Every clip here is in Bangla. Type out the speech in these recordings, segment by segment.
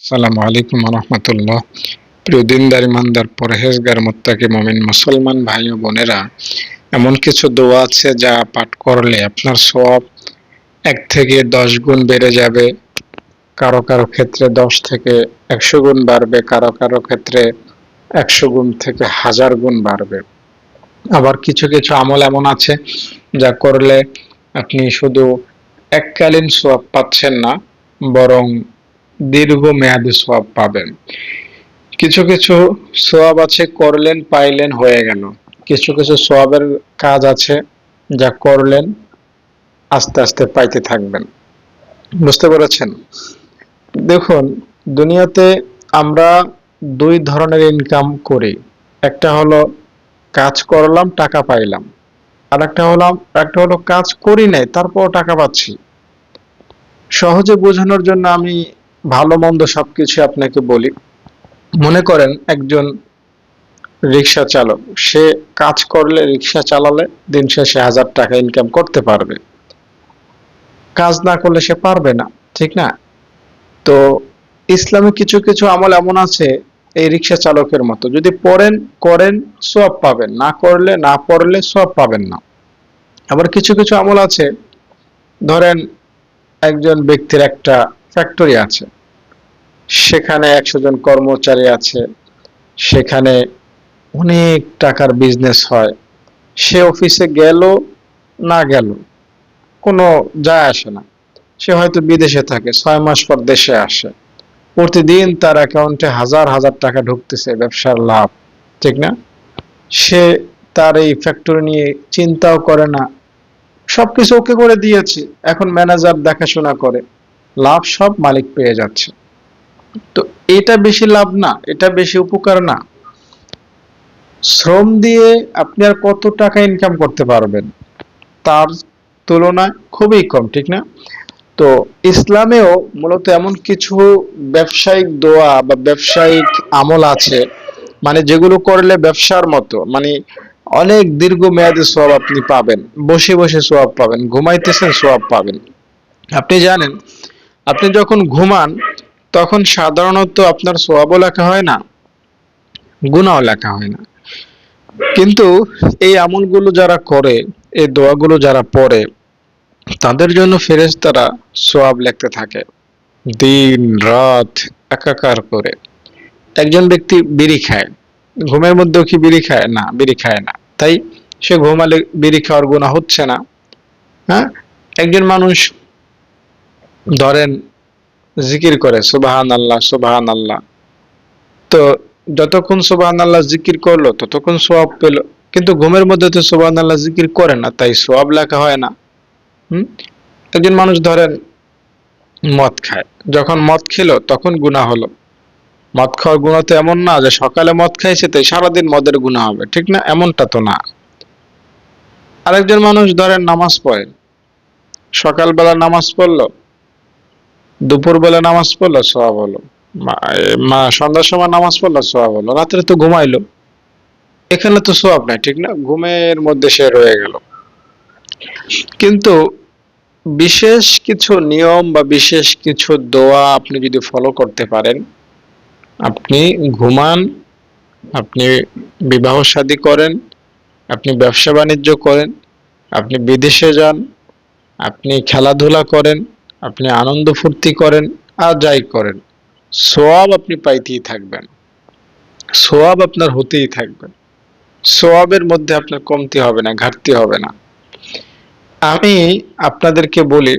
আসসালামু আলাইকুম রহমতুল্লাহ। প্রিয় দিনদার ইমানদার পরহেজগার মুত্তাকি মুমিন মুসলমান ভাই ও বোনেরা, এমন কিছু দোয়া আছে যা পাঠ করলে আপনার সওয়াব 1 থেকে 10 গুণ বেড়ে যাবে। কারো কারো ক্ষেত্রে 10 থেকে 100 গুণ বাড়বে, কারো কারো ক্ষেত্রে 100 গুণ থেকে 1000 গুণ বাড়বে। আবার কিছু কিছু আমল এমন আছে যা করলে আপনি শুধু এককালীন সওয়াব পাচ্ছেন না, বরং দীর্ঘমেয়াদী সওয়াব পাবেন। কিছু কিছু সওয়াব আছে করলেন পাইলেন হয়ে গেল। কিছু কিছু সওয়াবের কাজ আছে যা করলেন আস্তে আস্তে পাইতে থাকবেন। বুঝতে পেরেছেন? দেখুন, দুনিয়াতে আমরা 2 ধরনের ইনকাম করি। একটা হলো কাজ করলাম টাকা পাইলাম, আর একটা হলো কাজ করি নাই তারপর টাকা পাচ্ছি। সহজে বোঝানোর জন্য আমি ভালো মন্দ সবকিছু আপনাকে বলি। মনে করেন একজন রিক্সা চালক, সে কাজ করলে, রিক্সা চালালে দিন শেষে 1000 টাকা ইনকাম করতে পারবে। কাজ না করলে সে পারবে না, ঠিক না? তো ইসলামে কিছু কিছু আমল এমন আছে এই রিক্সা চালকের মতো, যদি পড়েন করেন সওয়াব পাবেন, না করলে না পড়লে সওয়াব পাবেন না। আবার কিছু কিছু আমল আছে, ধরেন একজন ব্যক্তির একটা ফ্যাক্টরি আছে, সেখানে 100 জন কর্মচারী আছে, সেখানে অনেক টাকার বিজনেস হয়। সে অফিসে গেল না গেল কোনো যায় আসে না। সে হয়তো বিদেশে থাকে, 6 মাস পর দেশে আসে। প্রতিদিন তার অ্যাকাউন্টে হাজার হাজার টাকা ঢুকতেছে, ব্যবসার লাভ, ঠিক না? সে তার এই ফ্যাক্টরি নিয়ে চিন্তাও করে না, সবকিছু ওকে করে দিয়েছে। এখন ম্যানেজার দেখাশোনা করে, লাভ সব মালিক পেয়ে যাচ্ছে। তো এটা বেশি লাভ না? এটা বেশি উপকার না? শ্রম দিয়ে আপনি আর কত টাকা ইনকাম করতে পারবেন? তার তুলনায় খুবই কম, ঠিক না? তো ইসলামেও মূলত এমন কিছু ব্যবসায়িক দোয়া বা ব্যবসায়িক আমল আছে, মানে যেগুলো করলে ব্যবসার মতো, মানে অনেক দীর্ঘমেয়াদী সওয়াব আপনি পাবেন। বসে বসে সওয়াব পাবেন, ঘুমাইতেছেন সওয়াব পাবেন। আপনি জানেন, আপনি যখন ঘুমান তখন সাধারণত আপনার সওয়াবও লেখা হয় না, গুনাহও লেখা হয় না। কিন্তু এই আমলগুলো যারা করে, এই দোয়াগুলো যারা পড়ে, তাদের জন্য ফেরেশতারা সওয়াব লিখতে থাকে দিন রাত একাকার করে। একজন ব্যক্তি বিড়ি খায়, ঘুমের মধ্যেও কি বিড়ি খায়? না, বিড়ি খায় না, তাই সে ঘুমালে বিড়ি খাওয়ার গুনাহ হচ্ছে না। হ্যাঁ, একজন মানুষ ধরেন জিকির করে সুবহানাল্লাহ সুবহানাল্লাহ, তো যতক্ষণ সুবহানাল্লাহ জিকির করলো ততক্ষণ সওয়াব পেল। কিন্তু ঘুমের মধ্যে তো সুবহানাল্লাহ জিকির করে না, তাই সওয়াব লেখা হয় না। হুম। একজন মানুষ ধরেন মদ খায়, যখন মদ খেলো তখন গুনাহ হলো। মদ খাওয়ার গুনাহ তো এমন না যে সকালে মদ খাইছে তাই সারাদিন মদের গুনাহ হবে, ঠিক না? এমনটা তো না। আরেকজন মানুষ ধরেন নামাজ পড়ে, সকালবেলা নামাজ পড়লো, দুপুরবেলা নামাজ পড়লো, সওয়াব হলো। সন্ধ্যার সময় নামাজ পড়লো, সওয়াব হলো। রাত্রে তো ঘুমাইলো, এখানে তো সওয়াব নাই, ঠিক না? ঘুমের মধ্যে সে রয়ে গেল। কিন্তু বিশেষ কিছু নিয়ম বা বিশেষ কিছু দোয়া আপনি যদি ফলো করতে পারেন, আপনি ঘুমান, আপনি বিবাহ শাদী করেন, আপনি ব্যবসা বাণিজ্য করেন, আপনি বিদেশে যান, আপনি খেলাধুলা করেন, আপনি আনন্দ ফুর্তি করেন, আর যাই করেন, সওয়াব আপনি পাইতেই থাকবেন, সওয়াব আপনার হতেই থাকবে। সওয়াবের মধ্যে আপনার কমতি হবে না, ঘাটতি হবে না। আমি আপনাদেরকে বলি,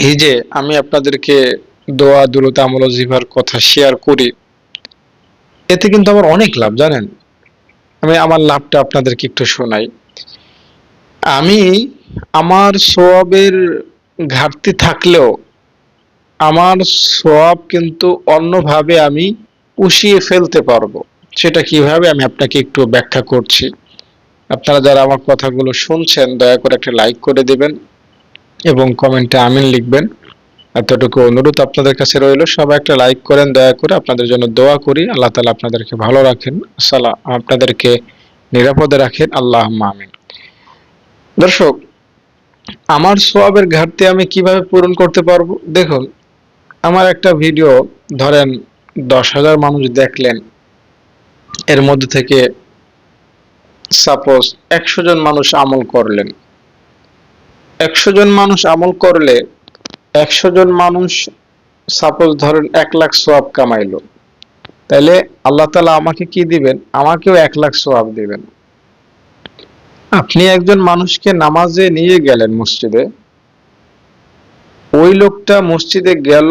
এই যে আমি আপনাদেরকে দোয়া দুরূদ আমল ও জিফার কথা শেয়ার করি, এতে কিন্তু আমার অনেক লাভ, জানেন? আমি আমার লাভটা আপনাদেরকে একটু শোনাই। আমি আমার সওয়াবের ঘাটতি থাকলেও আমার সওয়াব কিন্তু অন্যভাবে আমি পুষিয়ে ফেলতে পারবো। সেটা কিভাবে আমি আপনাকে একটু ব্যাখ্যা করছি। আপনারা যারা আমার কথাগুলো শুনছেন দয়া করে একটা লাইক করে দিবেন এবং কমেন্টে আমিন লিখবেন। এতটুকু অনুরোধ আপনাদের কাছে রইল, সবাই একটা লাইক করেন দয়া করে। আপনাদের জন্য দোয়া করি, আল্লাহ তাআলা আপনাদেরকে ভালো রাখেন, আপনাদেরকে নিরাপদে রাখেন, আল্লাহুম্মা আমিন। দর্শক, আমার সওয়াবের ঘাটতি আমি কিভাবে পূরণ করতে পারবো? দেখুন, আমার একটা ভিডিও ধরেন 10,000 মানুষ দেখলেন, এর মধ্যে থেকে সাপোজ 100 জন মানুষ আমল করলেন। 100 জন মানুষ আমল করলে 100 জন মানুষ সাপোজ ধরেন 1 লাখ সওয়াব কামাইলো, তাহলে আল্লাহ তাআলা আমাকে কি দিবেন? আমাকেও 1 লাখ সওয়াব দিবেন। আপনি একজন মানুষকে নামাজে নিয়ে গেলেন মসজিদে, ওই লোকটা মসজিদে গেল,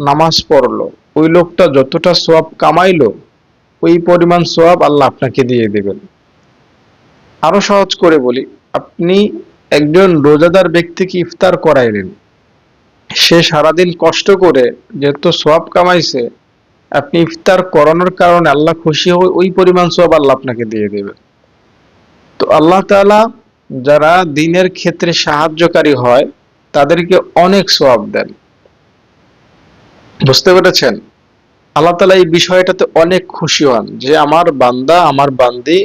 নামাজ পড়লো, ওই লোকটা যতটা সওয়াব কামাইলো ওই পরিমাণ সওয়াব আল্লাহ আপনাকে দিয়ে দিবেন। আরো সহজ করে বলি, আপনি একজন রোজাদার ব্যক্তিকে ইফতার করাইলেন, সে সারাদিন কষ্ট করে যেহেতু সওয়াব কামাইছে, আপনি ইফতার করানোর কারণে আল্লাহ খুশি হয়ে ওই পরিমাণ সওয়াব আল্লাহ আপনাকে দিয়ে দেবে। তো আল্লাহ তাআলা যারা দ্বীনের ক্ষেত্রে সাহায্যকারী হয় তাদেরকে অনেক সওয়াব দেন। বুঝতে পেরেছেন? আল্লাহ তাআলা এই বিষয়টাতে অনেক খুশি হন যে আমার বান্দা, আমার বান্দি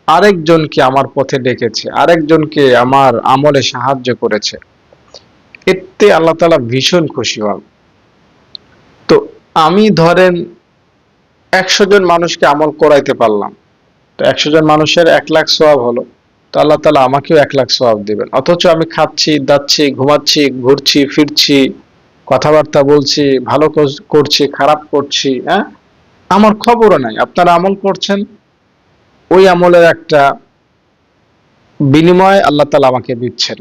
আরেকজনকে আমার পথে ডেকেছে, আরেকজনকে আমার আমলে সাহায্য করেছে। এতে আল্লাহ তাআলা ভীষণ খুশি হন। তো আমি ধরেন 100 জন মানুষকে আমল করাইতে পারলাম, তো 100 জন মানুষের 1 লাখ সওয়াব হলো, তো আল্লাহ তাআলা আমাকেও 1 লাখ সওয়াব দিবেন। অথচ আমি খাচ্ছি, দাচ্ছি, ঘুমাচ্ছি, ঘুরছি, ফিরছি, কথাবার্তা বলছি, ভালো করছি, খারাপ করছি, হ্যাঁ, আমার খবরও নাই। আপনারা আমল করছেন, ওই আমলের একটা বিনিময় আল্লাহ তাআলা আমাকে দিচ্ছেন।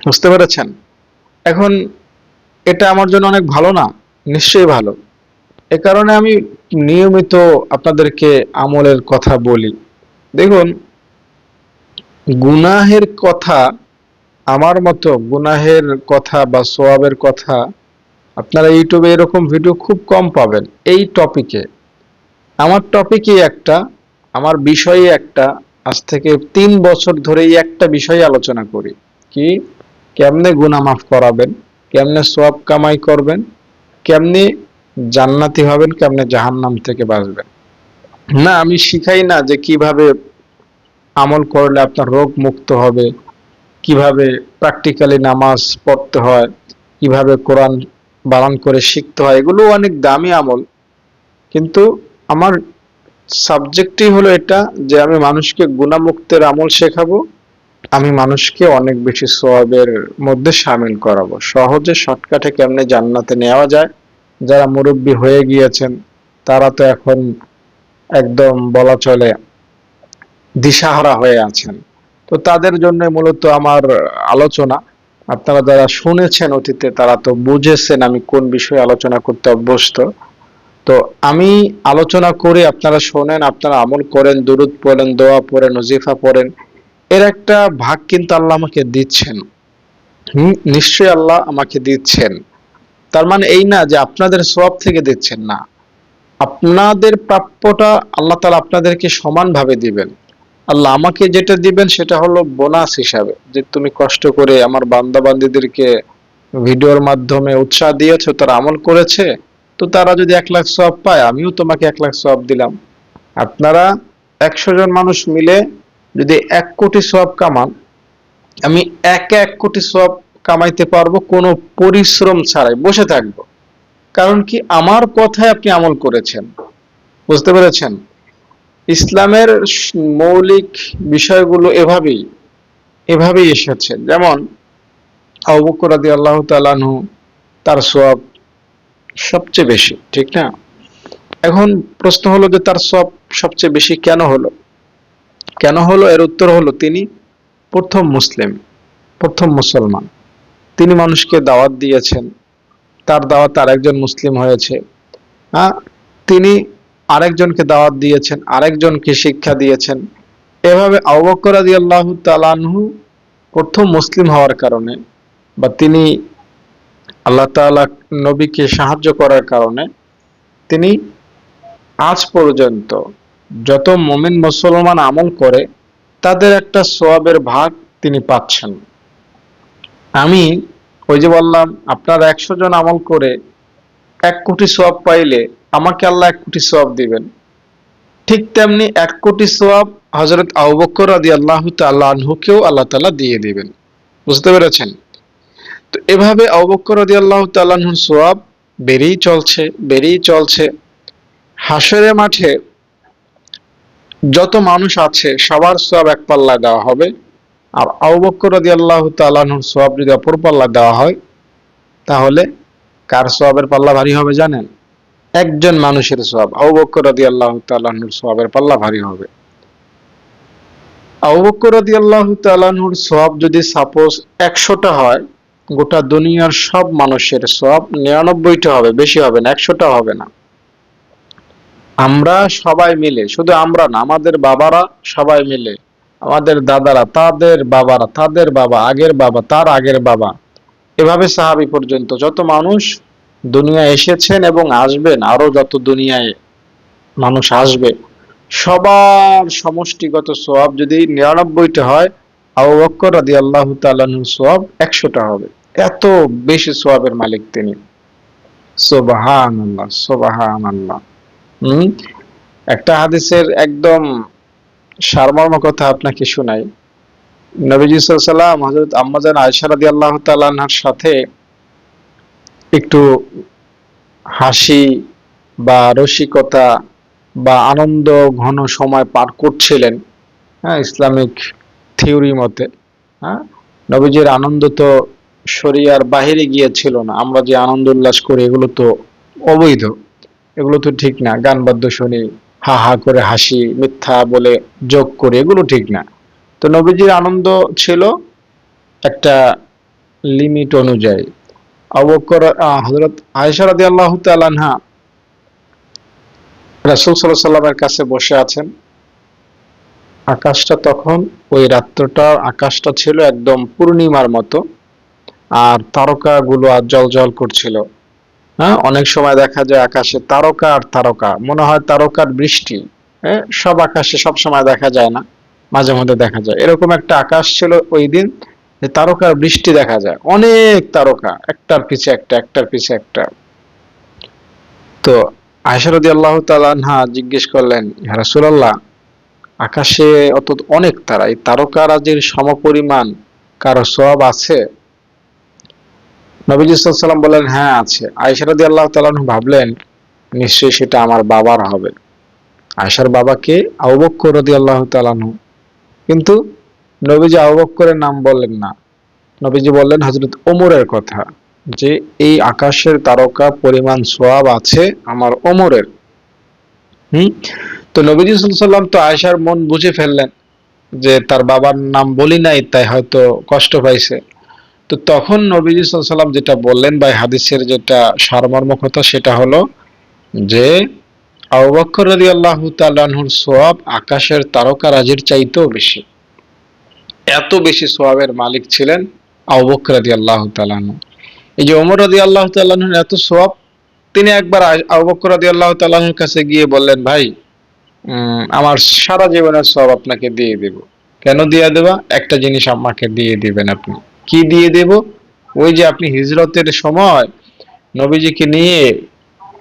বুঝতে পেরেছেন? এখন এটা আমার জন্য অনেক ভালো না? নিশ্চয়ই ভালো। এ কারণে আমি নিয়মিত আপনাদেরকে আমলের কথা বলি। দেখুন, গুনাহের কথা, আমার মতো গুনাহের কথা বা সওয়াবের কথা আপনারা ইউটিউবে এরকম ভিডিও খুব কম পাবেন এই টপিকে। আমার টপিকই একটা, আমার বিষয়ই একটা। আজ থেকে 3 বছর ধরে এই একটা বিষয় আলোচনা করি, কি কেমনে গুনাহ মাফ করাবেন, কেমনে সওয়াব কামাই করবেন, কেমনে জান্নাতি হবেন, কেমনে জাহান্নাম থেকে বাঁচবেন। না, আমি শিখাই না যে কিভাবে আমল করলে আপনার রোগ মুক্ত হবে, কিভাবে প্র্যাকটিক্যালি নামাজ পড়তে হয়, কিভাবে কোরআন বানান করে শিখতে হয়। এগুলো অনেক দামি আমল, কিন্তু আমার সাবজেক্টই হলো এটা যে আমি মানুষকে গুনাহমুক্তের আমল শেখাবো, আমি মানুষকে অনেক বেশি সওয়াবের মধ্যে শামিল করাবো। সহজে শর্টকাটে কেমনে জান্নাতে নেওয়া যায়। যারা মুরব্বী হয়ে গিয়েছেন তারা তো এখন একদম বলা চলে দিশাহারা হয়ে আছেন, তো তাদের জন্য মূলত আমার আলোচনা। আপনারা যারা শুনেছেন অতীতে তারা তো বুঝেছেন আমি কোন বিষয়ে আলোচনা করতে অভ্যস্ত। তো আমি আলোচনা করে আপনারা শোনেন, আপনারা আমল করেন, দুরূদ পড়েন, দোয়া পড়েন, ওজিফা পড়েন, এর একটা ভাগ কিন্তু আল্লাহ আমাকে দিচ্ছেন। নিশ্চয়ই আল্লাহ আমাকে দিচ্ছেন। তার মানে এই না যে আপনাদের সওয়াব থেকে দিচ্ছেন, না, আপনাদের প্রাপ্যটা আল্লাহ তাআলা আপনাদেরকে সমানভাবে দিবেন। আল্লাহ আমাকে যেটা দিবেন সেটা হলো বোনাস হিসাবে, যে তুমি কষ্ট করে আমার বান্দা বান্দীদেরকে ভিডিওর মাধ্যমে উৎসাহ দিয়েছো, তারা আমল করেছে, তো তারা যদি 1 লাখ সওয়াব পায়, আমিও তোমাকে 1 লাখ সওয়াব দিলাম। আপনারা 100 জন মানুষ মিলে যদি 1 কোটি সওয়াব কামান, আমি একে 1 কোটি সওয়াব কামাইতে পারবো কোনো পরিশ্রম ছাড়াই, বসে থাকবো। কারণ কি, আমার কথায় আপনি আমল করেছেন। বুঝতে পেরেছেন? ইসলামের মৌলিক বিষয়গুলো এভাবেই এসেছে। যেমন আবু বকর রাদিয়াল্লাহু তাআলা আনহু, তার সওয়াব সবচেয়ে বেশি, ঠিক না? এখন প্রশ্ন হলো যে তার সওয়াব সবচেয়ে বেশি কেন হলো? কেন হলো? এর উত্তর হলো তিনি প্রথম মুসলিম, প্রথম মুসলমান। তিনি মানুষকে দাওয়াত দিয়েছেন, তার দাওয়াত আরেকজন মুসলিম হয়েছে। হ্যাঁ, তিনি আরেকজনকে দাওয়াত দিয়েছেন, আরেকজনকে শিক্ষা দিয়েছেন। এভাবে আবু বকর রাদিয়াল্লাহু তাআলা আনহু প্রথম মুসলিম হওয়ার কারণে, বা তিনি আল্লাহ তাআলা নবীকে সাহায্য করার কারণে, তিনি আজ পর্যন্ত যত মুমিন মুসলমান আমল করে তাদের একটা সওয়াবের ভাগ তিনি পাচ্ছেন। আমি ওই যে বললাম, আপনারা 100 জন আমল করে 1 কোটি সওয়াব পাইলে আমাকে আল্লাহ 1 কোটি সওয়াব দিবেন। ঠিক তেমনি 1 কোটি সওয়াব হযরত আবু বকর রাদিয়াল্লাহু তাআলা আনহুকেও আল্লাহ তাআলা দিয়ে দিবেন। বুঝতে পেরেছেন? তো এভাবে আবু বকর রাদিয়াল্লাহু তাআলা আনহুর সওয়াব বেড়েই চলছে। হাসরের মাঠে যত মানুষ আছে সবার সওয়াব এক পাল্লায় দেওয়া হবে, আর আবু বকর রাদিয়াল্লাহু তাআলা আনহুর সওয়াব যদি অপর পাল্লায় দেওয়া হয়, তাহলে কার সওয়াবের পাল্লা ভারী হবে জানেন? একজন মানুষের সওয়াব, আবু বকর রাদিয়াল্লাহু তাআলা আনহুর সওয়াবের পাল্লা ভারী হবে। আবু বকর রাদিয়াল্লাহু তাআলা আনহুর সওয়াব যদি সাপোজ 100টা হয়, গোটা দুনিয়ার সব মানুষের সওয়াব 99টা হবে, বেশি হবে না, 100টা হবে না। আমরা সবাই মিলে, শুধু আমরা না, আমাদের বাবারা সবাই মিলে, আমাদের দাদারা, তাদের বাবারা, তাদের বাবা, আগের বাবা, তার আগের বাবা, এভাবে সাহাবী পর্যন্ত যত মানুষ দুনিয়ায় এসেছেন এবং আসবেন, আরো যত দুনিয়ায় মানুষ আসবে, সবার সমষ্টিগত সওয়াব যদি 99টা হয়, আবু বকর রাদিয়াল্লাহু তাআলা আনহুর সওয়াব 100টা হবে। এত বেশি সওয়াবের মালিক তিনি। সুবহানাল্লাহ, সুবহানাল্লাহ। হুম একটা হাদিসের একদম সারমর্ম কথা আপনাকে শোনাই। নবীজি সাল্লাল্লাহু আলাইহি ওয়াসাল্লাম হযরত আম্মা জান আয়েশা রাদিয়াল্লাহু তাআলা আনহার সাথে একটু হাসি বা রসিকতা বা আনন্দ ঘন সময় পার করছিলেন, হ্যাঁ, ইসলামিক থিওরি মতে। হ্যাঁ, নবীজির আনন্দ তো শরিয়ার বাহিরে গিয়েছিল না। আমরা যে আনন্দ উল্লাস করি এগুলো তো অবৈধ, এগুলো তো ঠিক না। গান বাদ্য শুনি, হা হা করে হাসি, মিথ্যা বলে যোগ করি, এগুলো ঠিক না। তো নবীজির আনন্দ ছিল একটা লিমিট অনুযায়ী। আবু বকর হযরত আয়েশা রাদিয়াল্লাহু তাআলা আনহা রাসূল সাল্লাল্লাহু আলাইহি সাল্লামের কাছে বসে আছেন। আকাশটা তখন, ওই রাত্রটার আকাশটা ছিল একদম পূর্ণিমার মতো, আর তারকাগুলো আর জ্বলজ্বল করছিল। হ্যাঁ, অনেক সময় দেখা যায় আকাশে তারকা আর তারকা, মনে হয় তারকার বৃষ্টি। হ্যাঁ, সব আকাশে সব সময় দেখা যায় না, মাঝে মধ্যে দেখা যায়। এরকম একটা আকাশ ছিল ওই দিন, যে তারকার বৃষ্টি দেখা যায়, অনেক তারকা, একটার পিছে একটা, একটার পিছে একটা। তো আয়েশা রাদিয়াল্লাহু তাআলা আনহা জিজ্ঞেস করলেন, ইয়া রাসূলুল্লাহ, আকাশে অনেক তারা, এই তারকারাজির সমপরিমাণ কারো সওয়াব আছে? নবীজি সাল্লাল্লাহু আলাইহি ওয়াসাল্লাম বললেন, হ্যাঁ আছে। আয়েশা রাদিয়াল্লাহু তাআলা আনহা ভাবলেন নিশ্চয়ই সেটা আমার বাবার হবে। আয়েশার বাবাকে আবু বকর রাদিয়াল্লাহু তাআলা আনহু। কিন্তু নবীজি আবু বকরের নাম বললেন না, নবীজি বললেন হযরত ওমরের কথা, যে এই আকাশের তারকা পরিমাণ সওয়াব আছে আমার ওমরের। হুম তো নবীজি সাল্লাল্লাহু আলাইহি ওয়াসাল্লাম তো আয়েশার মন বুঝে ফেললেন যে তার বাবার নাম বলি নাই, তাই হয়তো কষ্ট পাইছে। তো তখন নবীজি সাল্লাল্লাহু আলাইহি ওয়াসাল্লাম যেটা বললেন বা হাদিসের যেটা সারমর্ম কথা, সেটা হলো যে আবু বকর রাদিয়াল্লাহু তাআলা আনহুর সওয়াব আকাশের তারকারাজির চাইতেও বেশি। এত বেশি সওয়াবের মালিক ছিলেন আবু বকর রাদিয়াল্লাহু তাআলা আনহু। এই যে ওমর রাদিয়াল্লাহু তাআলা আনহুর এত সওয়াব, তিনি একবার আবু বকর রাদিয়াল্লাহু তাআলা আনহুর কাছে গিয়ে বললেন, ভাই, আমার সারা জীবনের সওয়াব আপনাকে দিয়ে দেব। কেন দিয়ে দেবা? একটা জিনিস আমাকে দিয়ে দিবেন আপনি। কি দিয়ে দেব? ওই যে আপনি হিজরতের সময় নবীজিকে নিয়ে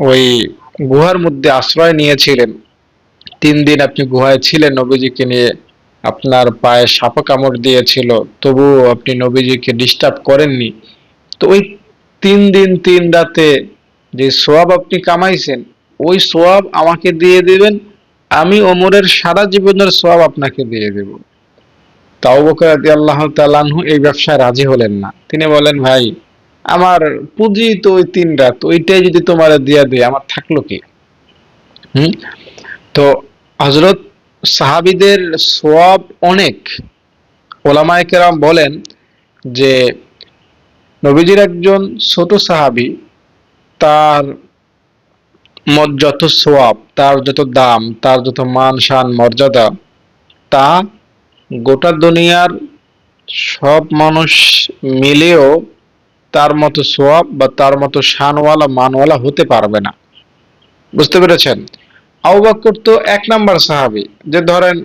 ওই গুহার মধ্যে আশ্রয় নিয়েছিলেন, 3 দিন আপনি গুহায় ছিলেন নবীজিকে নিয়ে, আপনার পায়ে সাপে কামড় দিয়েছিল, তবুও আপনি নবীজিকে ডিস্টার্ব করেননি। তো ওই 3 দিন 3 রাতে যে সোয়াব আপনি কামাইছেন, ওই সোয়াব আমাকে দিয়ে দিবেন, আমি ওমরের সারা জীবনের সোয়াব আপনাকে দিয়ে দেব। তা আবু বকর রাদিয়াল্লাহু তাআলা আনহু এই ব্যবসায় রাজি হলেন না। তিনি বলেন, ভাই, আমার পুঁজি তো ওই 3 রাত, ওইটাই যদি তোমার দিয়া দেয় আমার থাকলো কি? হুম তো হযরত সাহাবীদের সওয়াব অনেক। ওলামায়ে কেরাম বলেন যে নবীজির একজন ছোট সাহাবী, তার যত সোয়াব, তার যত দাম, তার যত মান শান মর্যাদা, তা গোটা দুনিয়ার সব মানুষ মিলেও তার মতো সোয়াব বা তার মতো শানওয়ালা মানওয়ালা হতে পারবে না। বুঝতে পেরেছেন? আবু বকর তো 1 নাম্বার সাহাবী, যে ধরেন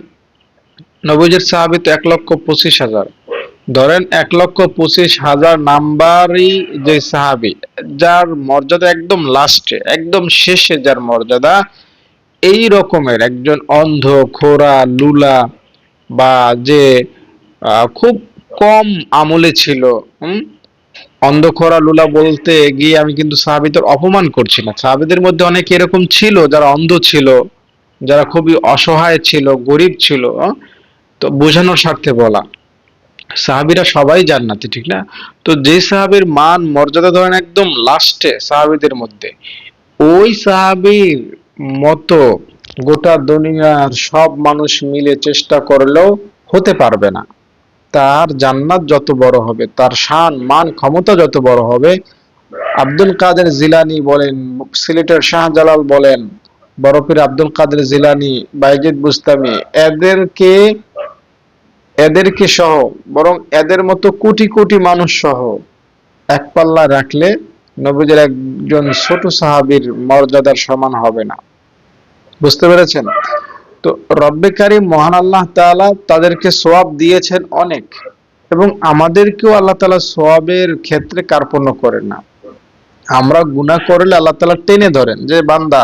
নবীজির সাহাবী তো 1,25,000, ধরেন 1,25,000 নাম্বারই যে সাহাবী, যার মর্যাদা একদম লাস্টে, একদম শেষে যার মর্যাদা, এই রকমের একজন অন্ধ, খোরা, লুলা, বা যে খুব কম আমলে ছিল, অন্ধখোরা লুলা বলতে গিয়ে আমি কিন্তু সাহাবীদের অপমান করছি না। সাহাবীদের মধ্যে অনেকে এরকম ছিল যারা অন্ধ ছিল, যারা খুবই অসহায় ছিল, গরিব ছিল, তো বোঝানোর স্বার্থে বলা। সাহাবীরা সবাই জান্নাতি, ঠিক না? তো যে সাহাবীর মান মর্যাদা ধরেন একদম লাস্টে সাহাবীদের মধ্যে, ওই সাহাবীর মতো গোটা দুনিয়ার সব মানুষ মিলে চেষ্টা করলেও হতে পারবে না। তার জান্নাত যত বড় হবে, তার শান মান ক্ষমতা যত বড় হবে, আব্দুল কাদের জিলানী বলেন, সিলেটের শাহজালাল বলেন, বরফির আব্দুল কাদের জিলানী, বাইজিদ বুস্তামি, এদেরকে এদেরকে সহ, বরং এদের মতো কোটি কোটি মানুষ সহ এক পাল্লা রাখলে নবীদের একজন ছোট সাহাবীর মর্যাদার সমান হবে না। বুঝতে পেরেছেন? তো রব্বে কারীম মহান আল্লাহ তাআলা তাদেরকে সওয়াব দিয়েছেন অনেক, এবং আমাদেরকেও আল্লাহ তাআলা সওয়াবের ক্ষেত্রে কার্পণ্য করেন না। আমরা গুনাহ করলে আল্লাহ তাআলা টেনে ধরেন যে বান্দা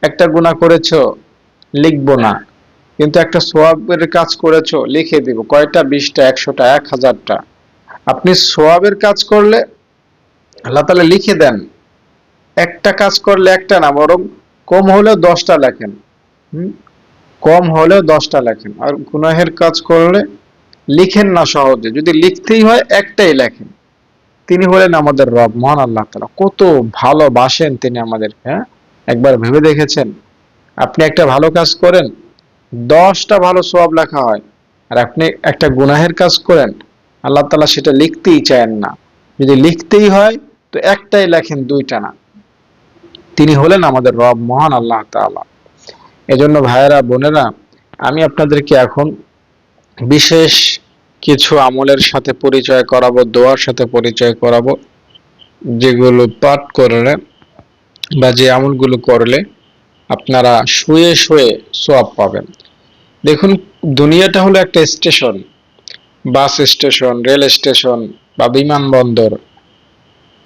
একটা গুনাহ করেছো, লিখবো না, কিন্তু একটা সওয়াবের কাজ করেছো লিখে দিব। কয়টা? 20টা, 100টা, 1000টা। আপনি সওয়াবের কাজ করলে আল্লাহ তাআলা লিখে দেন। একটা কাজ করলে একটা না, বরং কম হলেও 10টা লেখেন। হুম? কম হলেও 10টা লেখেন। আর গুনাহের কাজ করলে লিখেন না সহজে, যদি লিখতেই হয় একটাই লেখেন। তিনি হলেন আমাদের রব, মহান আল্লাহ তাআলা। কত ভালোবাসেন তিনি আমাদেরকে, হ্যাঁ? একবার ভেবে দেখেছেন? আপনি একটা ভালো কাজ করেন, 10টা ভালো সওয়াব লেখা হয়। আর আপনি একটা গুনাহের কাজ করেন, আল্লাহ তাআলা সেটা লিখতেই চান না। যদি লিখতেই হয় তো একটাই লেখেন, 2টা না। তিনি হলেন আমাদের রব, মহান আল্লাহ তাআলা। এজন্য ভাইয়েরা, বোনেরা, আমি আপনাদেরকে এখন বিশেষ কিছু আমলের সাথে পরিচয় করাবো, দোয়ার সাথে পরিচয় করাবো, যেগুলো পাঠ করলে বা যে আমলগুলো করলে আপনারা শুয়ে শুয়ে সওয়াব পাবেন। দেখুন, দুনিয়াটা হলো একটা station, bus station, rail station বা বিমানবন্দর।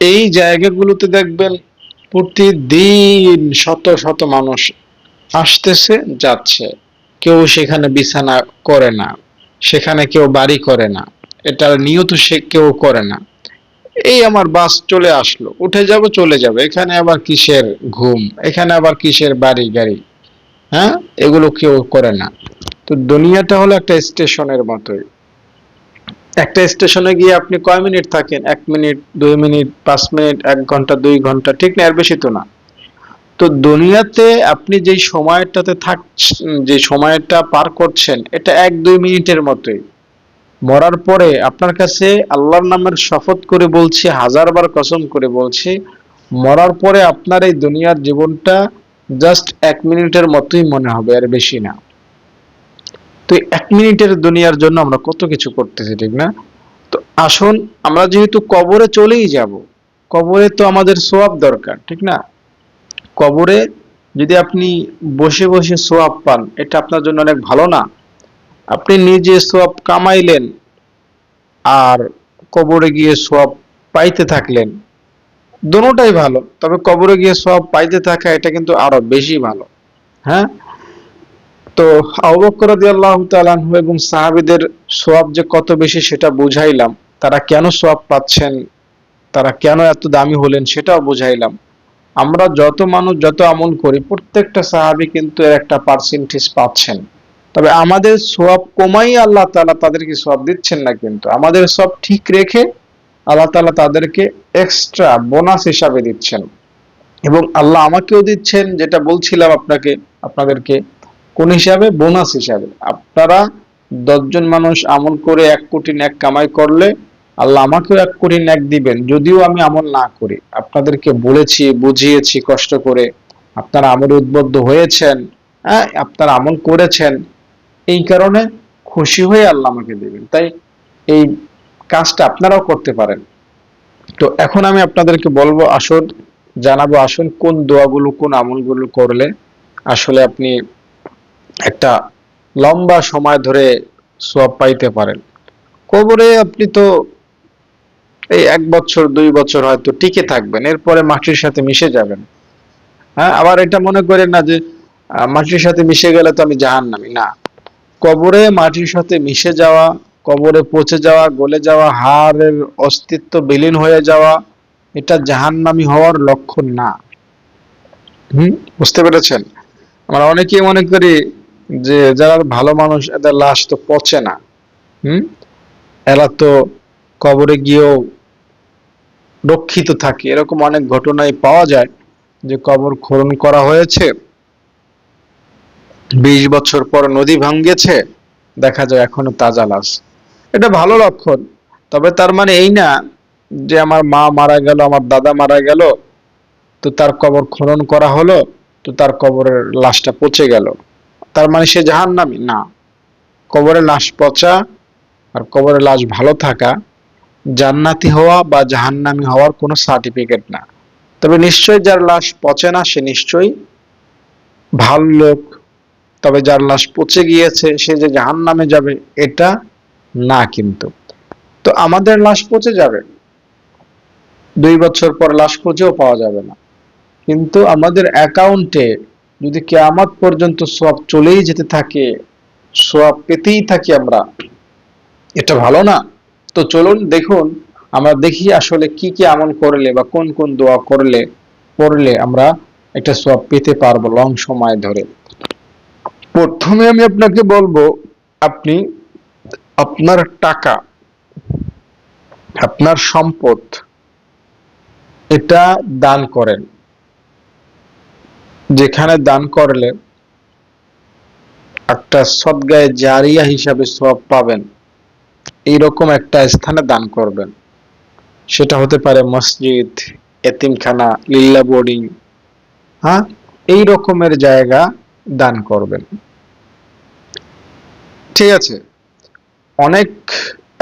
এই জায়গাগুলোতে দেখবেন প্রতিদিন শত শত মানুষ আসতেছে যাচ্ছে। কেউ সেখানে বিছানা করে না, সেখানে কেউ বাড়ি করে না, এটার নিয়ত সে কেউ করে না। এই আমার বাস চলে আসলো, উঠে যাব চলে যাবে, এখানে আবার কিসের ঘুম, এখানে আবার কিসের বাড়ি গাড়ি, হ্যাঁ? এগুলো কেউ করে না। তো দুনিয়াটা হলো একটা স্টেশনের মতোই। একটা স্টেশনে গিয়ে আপনি কয় মিনিট থাকেন? 1 মিনিট, 2 মিনিট, 5 মিনিট, 1 ঘন্টা, 2 ঘন্টা, ঠিক না? এর বেশি তো না। তো দুনিয়াতে আপনি যেই সময়টাতে থাকছেন, যে সময়টা পার করছেন, এটা 1-2 মিনিটের মতোই। মরার পরে আপনার কাছে আল্লাহর নামের শপথ করে বলছি, 1000বার কসম করে বলছি, মরার পরে আপনার এই দুনিয়ার জীবনটা জাস্ট 1 মিনিটের মতোই মনে হবে, আর বেশি না। তো 1 মিনিটের দুনিয়ার জন্য আমরা কত কিছু করতেছি, ঠিক না? তো আসুন, আমরা যেহেতু কবরে চলেই যাব, কবরে তো আমাদের সওয়াব দরকার, ঠিক না? কবরে যদি আপনি বসে বসে সওয়াব পান, এটা আপনার জন্য অনেক ভালো না? আপনি নিজে সওয়াব কামাইলেন আর কবরে গিয়ে সওয়াব পাইতে থাকলেন, দোনোটাই ভালো। তবে কবরে গিয়ে সওয়াব পাইতে থাকা, এটা কিন্তু আরো বেশি ভালো, হ্যাঁ? তো আবু বকর রাদিয়াল্লাহু তাআলা আনহু এবং সাহাবীদের সওয়াব যে কত বেশি সেটা বুঝাইলাম। তারা কেন সওয়াব পাচ্ছেন, তারা কেন এত দামি হলেন সেটাও বুঝাইলাম। আমরা যত মানুষ যত আমল করি, প্রত্যেকটা সাহাবী কিন্তু এর একটা পার্সেন্টেজ পাচ্ছেন। তবে আমাদের সওয়াব কমাই আল্লাহ তাআলা তাদেরকে সওয়াব দিচ্ছেন না, কিন্তু আমাদের সব ঠিক রেখে আল্লাহ তাআলা তাদেরকে এক্সট্রা বোনাস হিসাবে দিচ্ছেন। এবং আল্লাহ আমাকেও দিচ্ছেন, যেটা বলছিলাম আপনাদেরকে, কোন হিসাবে? বোনাস হিসাবে। আপনারা 10 জন মানুষ আমল করে 1 কোটি নেক কামাই করলে আল্লাহ আমাকেও 1 কোটি নেক দিবেন, যদিও আমি আমল না করি। আপনাদেরকে বলেছি, বুঝিয়েছি কষ্ট করে, আপনারা আমলে উদ্বুদ্ধ হয়েছেন, হ্যাঁ, আপনারা আমল করেছেন, এই কারণে খুশি হয়ে আল্লাহ আমাকে দিবেন। তাই এই কাজটা আপনারাও করতে পারেন। তো এখন আমি আপনাদেরকে বলবো, আসুন জানাবো, আসুন কোন দোয়াগুলো, কোন আমলগুলো করলে আসলে আপনি একটা লম্বা সময় ধরে সওয়াব পাইতে পারেন। কবরে আপনি তো এই 1 বছর 2 বছর হয়তো টিকে থাকবেন, এরপরে মাটির সাথে মিশে যাবেন। হ্যাঁ, আবার এটা মনে করেন না যে মাটির সাথে মিশে গেলে তো আমি জাহান্নামী, না। কবরে মাটির সাথে মিশে যাওয়া কবরে পচে যাওয়া, গলে যাওয়া, হাড়ের অস্তিত্ব বিলীন হয়ে যাওয়া, এটা জাহান্নামী হওয়ার লক্ষণ না। বুঝতে পেরেছেন? আমরা অনেকেই মনে করি যে যারা ভালো মানুষ এদের লাশ তো পচে না, হুম এরা তো কবরে গিয়েও রক্ষিত থাকে। এরকম অনেক ঘটনাই পাওয়া যায় যে কবর খনন করা হয়েছে, 20 বছর পর নদী ভাঙ্গেছে, দেখা যায় এখনো তাজা লাশ। এটা ভালো লক্ষণ। তবে তার মানে এই না যে আমার মা মারা গেল, আমার দাদা মারা গেল, তো তার কবর খনন করা হলো, তো তার কবরের লাশটা পচে গেল, তার মানে সে জাহান্নামী না। কবরে লাশ পচা আর কবরে লাশ ভালো থাকা জান্নাতি হওয়া বা জাহান্নামী হওয়ার কোনো সার্টিফিকেট না। তবে নিশ্চয়ই যার লাশ পচে না সে নিশ্চয়ই ভালো লোক। তবে যার লাশ পচে গিয়েছে সে যে জাহান্নামে যাবে এটা না। কিন্তু তো আমাদের লাশ পচে যাবে, 2 বছর পর লাশ খুঁজেও পাওয়া যাবে না, কিন্তু আমাদের অ্যাকাউন্টে যদি কিয়ামত পর্যন্ত সওয়াব চলেই যেতে থাকে, সওয়াব পেতেই থাকি আমরা, এটা ভালো না? তো চলুন দেখুন, আমরা দেখি আসলে কি কি আমল করলে বা কোন কোন দোয়া করলে পড়লে আমরা একটা সওয়াব পেতে পারবো লং সময় ধরে। প্রথমে আমি আপনাকে বলবো, আপনি আপনার টাকা, আপনার সম্পদ এটা দান করেন। যেখানে দান করলে একটা সদগায়ে জারিয়া হিসাবে সওয়াব পাবেন, এইরকম একটা স্থানে দান করবেন। সেটা হতে পারে মসজিদ, এতিমখানা, লিল্লা বোর্ডিং, হ্যাঁ, এই রকমের জায়গা দান করবেন। ঠিক আছে? অনেক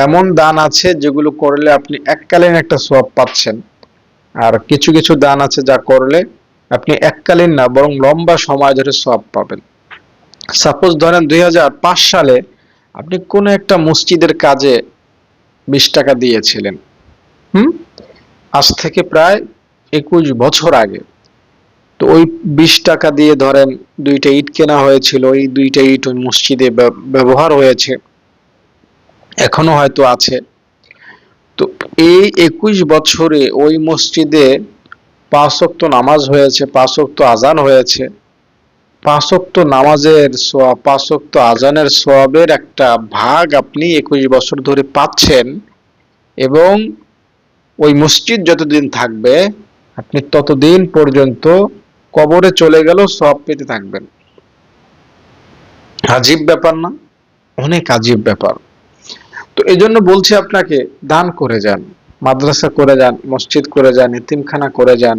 এমন দান আছে যেগুলো করলে আপনি এককালীন একটা সওয়াব পাচ্ছেন, আর কিছু কিছু দান আছে যা করলে আপনি এককালীন না বরং লম্বা সময় ধরে সওয়াব পাবেন। সাপোজ ধরেন 2005 সালে আপনি কোন একটা মসজিদের কাজে 20 টাকা দিয়েছিলেন, হুম আজ থেকে প্রায় 21 বছর আগে। তো ওই 20 টাকা দিয়ে ধরেন 2টা ইট কেনা হয়েছিল, ওই 2টা ইট ওই মসজিদে ব্যবহার হয়েছে, এখনো হয়তো আছে। তো এই 21 বছরে ওই মসজিদে 5 ওয়াক্ত নামাজ হয়েছে, 5 ওয়াক্ত আজান হয়েছে। 5 ওয়াক্ত নামাজের সওয়াব, 5 ওয়াক্ত আজানের সওয়াবের একটা ভাগ আপনি 21 বছর ধরে পাচ্ছেন, এবং ওই মসজিদ যতদিন থাকবে আপনি ততদিন পর্যন্ত কবরে চলে গেলেও সওয়াব পেতে থাকবেন। আজীব ব্যাপার না? অনেক আজীব ব্যাপার। তো এই জন্য বলছি আপনাকে, দান করে যান, মাদ্রাসা করে যান, মসজিদ করে যান, এতিমখানা করে যান,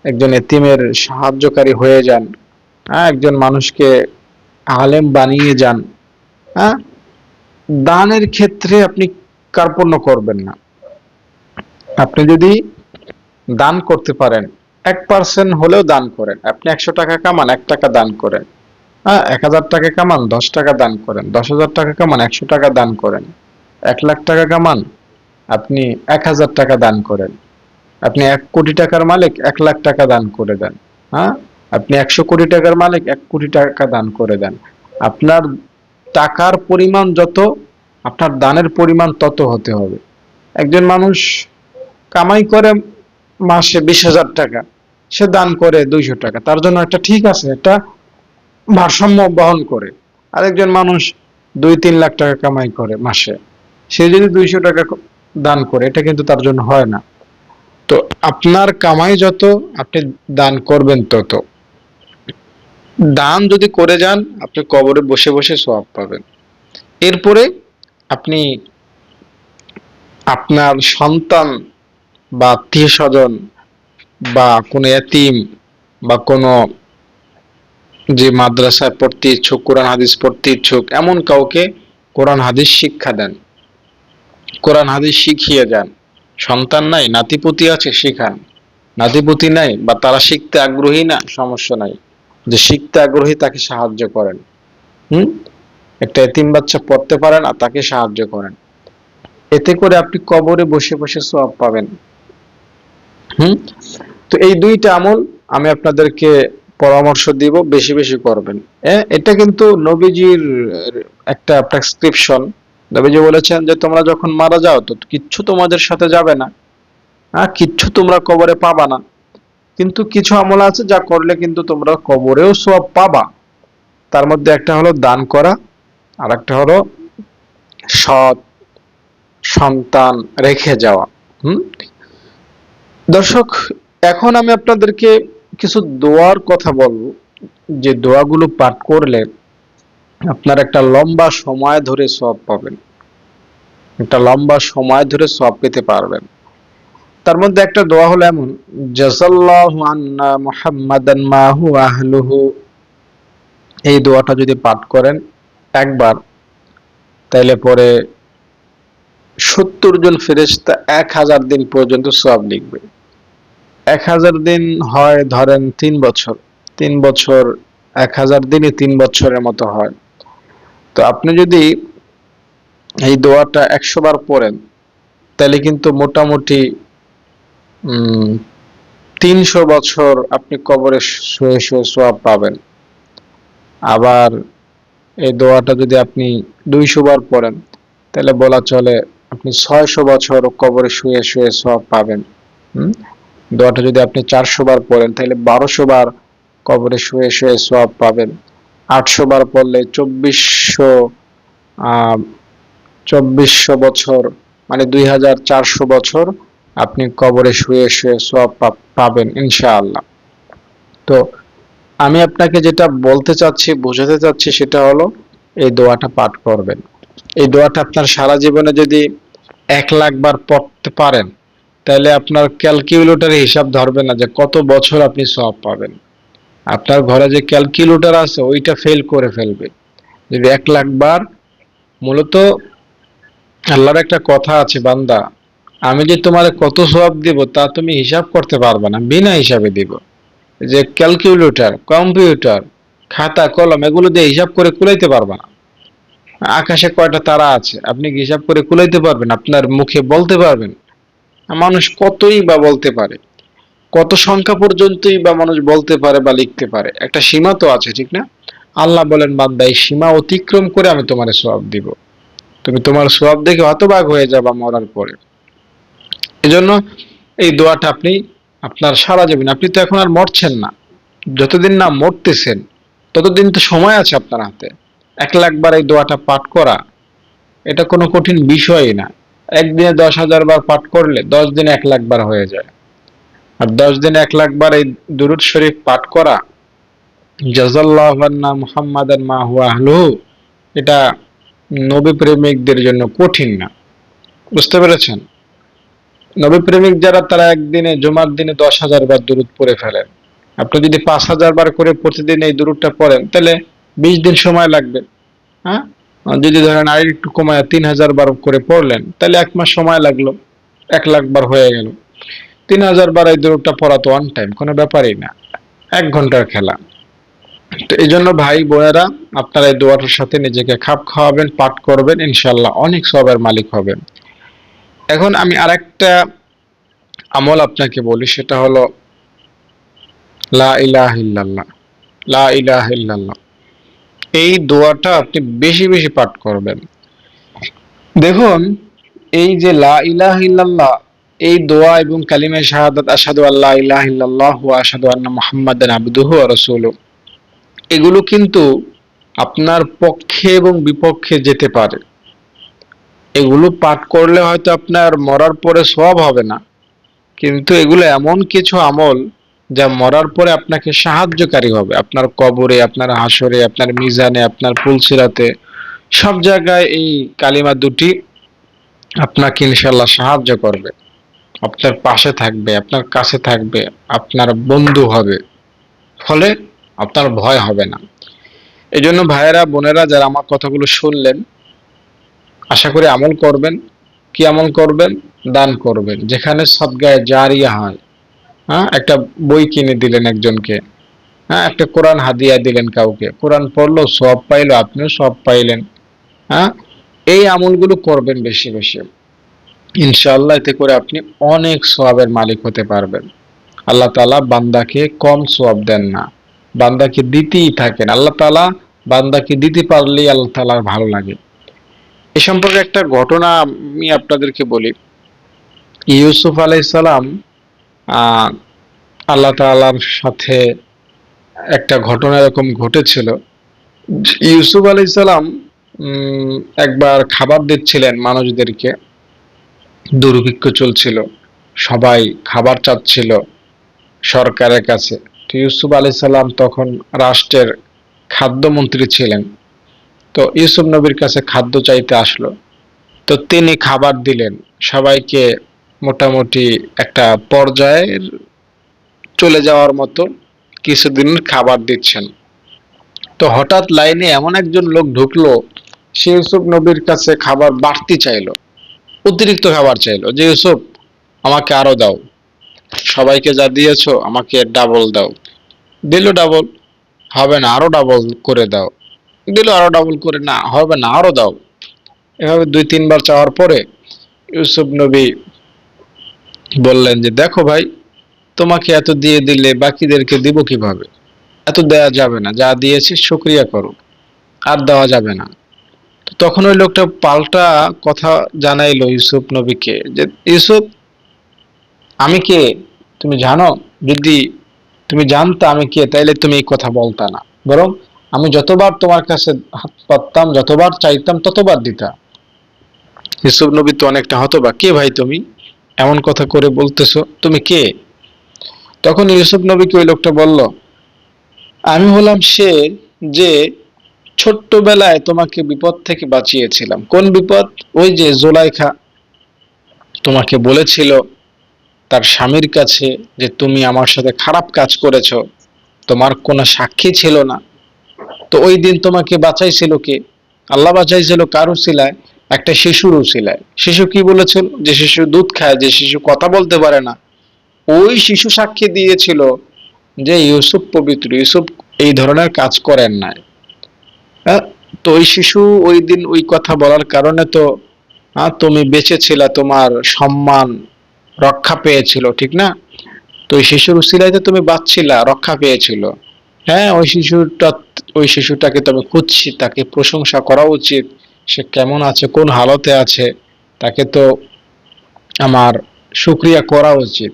একজন এতিমের সাহায্যকারী হয়ে যান, হ্যাঁ, একজন মানুষকে আলেম বানিয়ে যান। হ্যাঁ, দানের ক্ষেত্রে আপনি কার্পণ্য করবেন না। আপনি যদি দান করতে পারেন, 1% হলেও দান করেন। আপনি 100 টাকা কামান, 1 টাকা দান করেন। হ্যাঁ, 1000 টাকা কামান, 10 টাকা দান করেন। 10,000 টাকা কামান, 100 টাকা দান করেন। 1 লাখ টাকা কামান, আপনি 1000 টাকা দান করেন। আপনি 1 কোটি টাকার মালিক, 1 লাখ টাকা দান করে দেন। হ্যাঁ, আপনি 100 কোটি টাকার মালিক, 1 কোটি টাকা দান করে দেন। আপনার টাকার পরিমাণ যত, আপনার দানের পরিমাণ তত হতে হবে। একজন মানুষ কামাই করে মাসে 20,000 টাকা, সে দান করে 200 টাকা, তার জন্য একটা ঠিক আছে, একটা ভারসাম্য বহন করে। আরেকজন মানুষ 2-3 লাখ টাকা কামাই করে মাসে, সে যদি 200 টাকা দান করে, এটা কিন্তু তার জন্য হয় না। তো আপনার কামাই যত, আপনি দান করবেন তত। দান যদি করে যান, আপনি কবরে বসে বসে সওয়াব পাবেন। এরপরে আপনি আপনার সন্তান বা আত্মীয় স্বজন বা কোনো এতিম বা কোনো যে মাদ্রাসায় পড়তে ইচ্ছুক, কোরআন হাদিস পড়তে ইচ্ছুক, এমন কাউকে কোরআন হাদিস শিক্ষা দেন, কোরআন হাদিস শিখিয়ে যান। সন্তান নাই, নাতিপুতি আছে, শিখান। নাতিপুতি নাই বা তারা শিখতে আগ্রহী না, সমস্যা নাই, যে শিখতে আগ্রহী তাকে সাহায্য করেন। হুম একটা এতিম বাচ্চা পড়তে পারে না, তাকে সাহায্য করেন। এতে করে আপনি কবরে বসে বসে সওয়াব পাবেন। হুম তো এই 2টা আমল আমি আপনাদেরকে পরামর্শ দিব, বেশি বেশি করবেন। এটা কিন্তু নবীজির একটা প্রেসক্রিপশন, নবীজি বলেছেন যে তোমরা যখন মারা যাও তো কিচ্ছু তোমাদের সাথে যাবে না, কিচ্ছু তোমরা কবরে পাবা না, কিন্তু কিছু আমল আছে যা করলে কিন্তু তোমরা কবরেও সওয়াব পাবা। তার মধ্যে একটা হলো দান করা, আর একটা হলো সৎ সন্তান রেখে যাওয়া। হুম দর্শক, এখন আমি আপনাদেরকে কিছু দোয়ার কথা বলবো, যে দোয়াগুলো পাঠ করলে আপনার একটা লম্বা সময় ধরে সওয়াব পাবেন, একটা লম্বা সময় ধরে সওয়াব পেতে পারবেন। তার মধ্যে একটা দোয়া হলো এমন, জাযাল্লাহু আন্না মুহাম্মাদান মা হুয়া আহলুহু। এই দোয়াটা যদি পাঠ করেন একবার, তাইলে পরে 70 জন ফেরেশতা 1000 দিন পর্যন্ত সওয়াব লিখবে। 1000 দিন হয় ধরেন 3 বছর, 3 বছর 1000 দিনই 3 বছরের মতো হয়। তো আপনি যদি এই দোয়াটা 100 বার পড়েন, তাহলে কিন্তু মোটামুটি 300 বছর আপনি কবরে শুয়ে শুয়ে সওয়াব পাবেন। আবার এই দোয়াটা যদি আপনি 200 বার পড়েন, তাহলে বলা চলে আপনি 600 বছর কবরে শুয়ে শুয়ে সওয়াব পাবেন। দোয়াটা যদি আপনি 400 বার পড়েন, তাহলে 1200 বার কবরে শুয়ে শুয়ে সওয়াব পাবেন। 800 বার পড়লে 2400 বছর, মানে 2400 বছর আপনি কবরে শুয়ে শুয়ে সওয়াব পাবেন ইনশাআল্লাহ। তো আমি আপনাকে যেটা বলতে চাচ্ছি, বোঝাতে চাচ্ছি, সেটা হলো এই দোয়াটা পাঠ করবেন। এই দোয়াটা আপনার সারা জীবনে যদি 1,00,000 বার পড়তে পারেন, তাহলে আপনার ক্যালকুলেটরে হিসাব ধরবে না যে কত বছর আপনি সওয়াব পাবেন। আপনার ঘরে যে ক্যালকুলেটর আছে ওইটা ফেল করে ফেলবে যদি 1,00,000 বার। মূলত আল্লাহর একটা কথা আছে, বান্দা আমি যে তোমার কত সওয়াব দিব তা তুমি হিসাব করতে পারবে না, বিনা হিসাবে দিব। যে ক্যালকুলেটর, কম্পিউটার, খাতা কলম এগুলো দিয়ে হিসাব করে কুলাইতে পারবে না। আকাশে কয়টা তারা আছে আপনি কি হিসাব করে কুলাইতে পারবেন? আপনার মুখে বলতে পারবেন? মানুষ কতই বা বলতে পারে, কত সংখ্যা পর্যন্তই বা মানুষ বলতে পারে বা লিখতে পারে, একটা সীমা তো আছে, ঠিক না? আল্লাহ বলেন, বান্দা এই সীমা অতিক্রম করে আমি তোমার সওয়াব দিব, তুমি তোমার সওয়াব দেখে হতবাক হয়ে যাবা মরার পরে। এজন্য এই দোয়াটা আপনি আপনার সারা জীবন, আপনি তো এখন আর মরছেন না, যতদিন না মরতেছেন ততদিন তো সময় আছে আপনার হাতে। 1,00,000 বার এই দোয়াটা পাঠ করা এটা কোনো কঠিন বিষয়ই না। একদিনে 10,000 বার পাঠ করলে 10 দিনে 1,00,000 বার হয়ে যায়। আর 10 দিনে 1,00,000 বার এই দুরূদ শরীফ পাঠ করা, জাযাল্লাহু আন্না মুহাম্মাদান মা হুয়া আহলুহু, এটা নবী প্রেমিকদের জন্য কঠিন না। বুঝতে পেরেছেন? নবী প্রেমিক যারা, তারা একদিনে জুমার দিনে 10,000 বার দুরূদ পড়ে ফেলেন। আপনি যদি 5,000 বার করে প্রতিদিন এই দুরূদটা পড়েন, তাহলে 20 দিন সময় লাগবে। হ্যাঁ, যদি ধরেন আর একটু কমায় 3,000 বার করে পড়লেন, তাহলে 1 মাস সময় লাগলো, 1,00,000 বার হয়ে গেল। 3,000 বার এই দুরূদটা পড়া তো অন টাইম, কোনো ব্যাপারই না, 1 ঘন্টার খেলা। তো এই জন্য ভাই বোনেরা, আপনারা এই দোয়াটার সাথে নিজেকে খাপ খাওয়াবেন, পাঠ করবেন, ইনশাল্লাহ অনেক সওয়াবের মালিক হবেন। এখন আমি আরেকটা আমল আপনাকে বলি, সেটা হলো লা ইলাহা ইল্লাল্লাহ। লা ইলাহা ইল্লাল্লাহ এই দোয়াটা আপনি বেশি বেশি পাঠ করবেন। দেখুন, এই যে লা ইলাহা ইল্লাল্লাহ, এই দোয়া এবং কালিমা শাহাদাত আশহাদু আল্লা ইলাহা ইল্লাল্লাহ ওয়া আশহাদু আন্না মুহাম্মাদান আবদুহু ওয়া রাসূলুহু, এগুলো কিন্তু আপনার পক্ষে এবং বিপক্ষে যেতে পারে। এগুলো পাঠ করলে হয়তো আপনার মরার পরে সওয়াব হবে না, কিন্তু এগুলো এমন কিছু আমল যা মরার পরে আপনাকে সাহায্যকারী হবে, আপনার কবরে, আপনার হাসরে, আপনার মিজানে, আপনার পুলসিরাতে, সব জায়গায় এই কালিমা দুটি আপনাকে ইনশাল্লাহ সাহায্য করবে, আপনার পাশে থাকবে, আপনার কাছে থাকবে, আপনার বন্ধু হবে, ফলে আপনার ভয় হবে না। এই জন্য ভাইয়েরা বোনেরা যারা আমার কথাগুলো শুনলেন, আশা করি আমল করবেন। কি আমল করবেন? দান করবেন, যেখানে সদকায়ে জারিয়া হয়। হ্যাঁ, একটা বই কিনে দিলেন একজনকে, হ্যাঁ, একটা কোরআন হাদিয়া দিলেন কাউকে, কোরআন পড়লো, সওয়াব পাইলো, আপনিও সওয়াব পাইলেন। হ্যাঁ, এই আমলগুলো করবেন বেশি বেশি, ইনশাআল্লাহ এতে করে আপনি অনেক সওয়াবের মালিক হতে পারবেন। আল্লাহ তাআলা বান্দাকে কম সওয়াব দেন না, বান্দাকে দিতেই থাকেন। আল্লাহ তাআলা বান্দাকে দিতে পারলেই আল্লাহ তাআলার ভালো লাগে। এ সম্পর্কে একটা ঘটনা আমি আপনাদেরকে বলি। ইউসুফ আলাইহিস সালাম আহ আল্লাহ তাআলার সাথে একটা ঘটনা এরকম ঘটেছিল। ইউসুফ আলাইহিস সালাম উম, একবার খাবার দিচ্ছিলেন মানুষদেরকে, দুর্ভিক্ষ চলছিল, সবাই খাবার চাচ্ছিল সরকারের কাছে। তো ইউসুফ আলাইহিস সালাম তখন রাষ্ট্রের খাদ্যমন্ত্রী ছিলেন। তো ইউসুফ নবীর কাছে খাদ্য চাইতে আসলো। তো তিনি খাবার দিলেন সবাইকে, মোটামুটি একটা পর্যায়ের চলে যাওয়ার মতো কিছুদিনের খাবার দিচ্ছেন। তো হঠাৎ লাইনে এমন একজন লোক ঢুকলো, সে ইউসুফ নবীর কাছে খাবার বাড়তি চাইলো, অতিরিক্ত খাবার চাইলো, যে ইউসুফ আমাকে আরো দাও, সবাইকে যা দিয়েছো আমাকে ডাবল দাও। দিল ডাবল, হবে না আরো ডাবল করে দাও। দিল আরো ডাবল করে, না হবে না আরো দাও। এভাবে দুই তিনবার চাওয়ার পরে ইউসুফ নবী বললেন যে দেখো ভাই, তোমাকে এত দিয়ে দিলে বাকিদেরকে দিব কিভাবে? এত দেয়া যাবে না, যা দিয়েছি শুকরিয়া করো, আর দেওয়া যাবে না। তো তখন ওই লোকটা পাল্টা কথা জানাইলো ইউসুফ নবীকে, যে ইউসুফ আমি কে তুমি জানো? যদি তুমি জানতা আমি কে, তাইলে তুমি এই কথা বলতা না, বরং আমি যতবার তোমার কাছে হাত পাততাম, যতবার চাইতাম ততবার দিতা। ইউসুফ নবী তো অনেকটা হতবাক, কে ভাই তুমি, এমন কথা করে বলতেছো, তুমি কে? তখন ইউসুফ নবীকে ওই লোকটা বলল, আমি হলাম সে যে ছোট্টবেলায় তোমাকে বিপদ থেকে বাঁচিয়েছিলাম। কোন বিপদ? ওই যে জুলাইখা তোমাকে বলেছিল তার স্বামীর কাছে যে তুমি আমার সাথে খারাপ কাজ করেছো, তোমার কোনো সাক্ষী ছিল না। তো ওই দিন তোমাকে বাঁচাইছিল কে? আল্লাহ বাঁচাইছিল কার উসিলায়? একটা শিশুর উসিলায়। শিশু কি বলেছিল? যে শিশু দুধ খায়, যে শিশু কথা বলতে পারে না, ওই শিশু সাক্ষী দিয়েছিল যে ইউসুফ পবিত্র, ইউসুফ এই ধরনের কাজ করেন নাই। হ্যাঁ? তো ওই শিশু ওই দিন ওই কথা বলার কারণে তো তুমি বেঁচে ছিলা, তোমার সম্মান রক্ষা পেয়েছিল, ঠিক না? তো ওই শিশুর উসিলায় তো তুমি বাঁচছিলা, রক্ষা পেয়েছিল। হ্যাঁ, ওই শিশুটাকে তবে খুঁজছি, তাকে প্রশংসা করা উচিত। সে কেমন আছে, কোন হালতে আছে, তাকে তো আমার শুকরিয়া করা উচিত।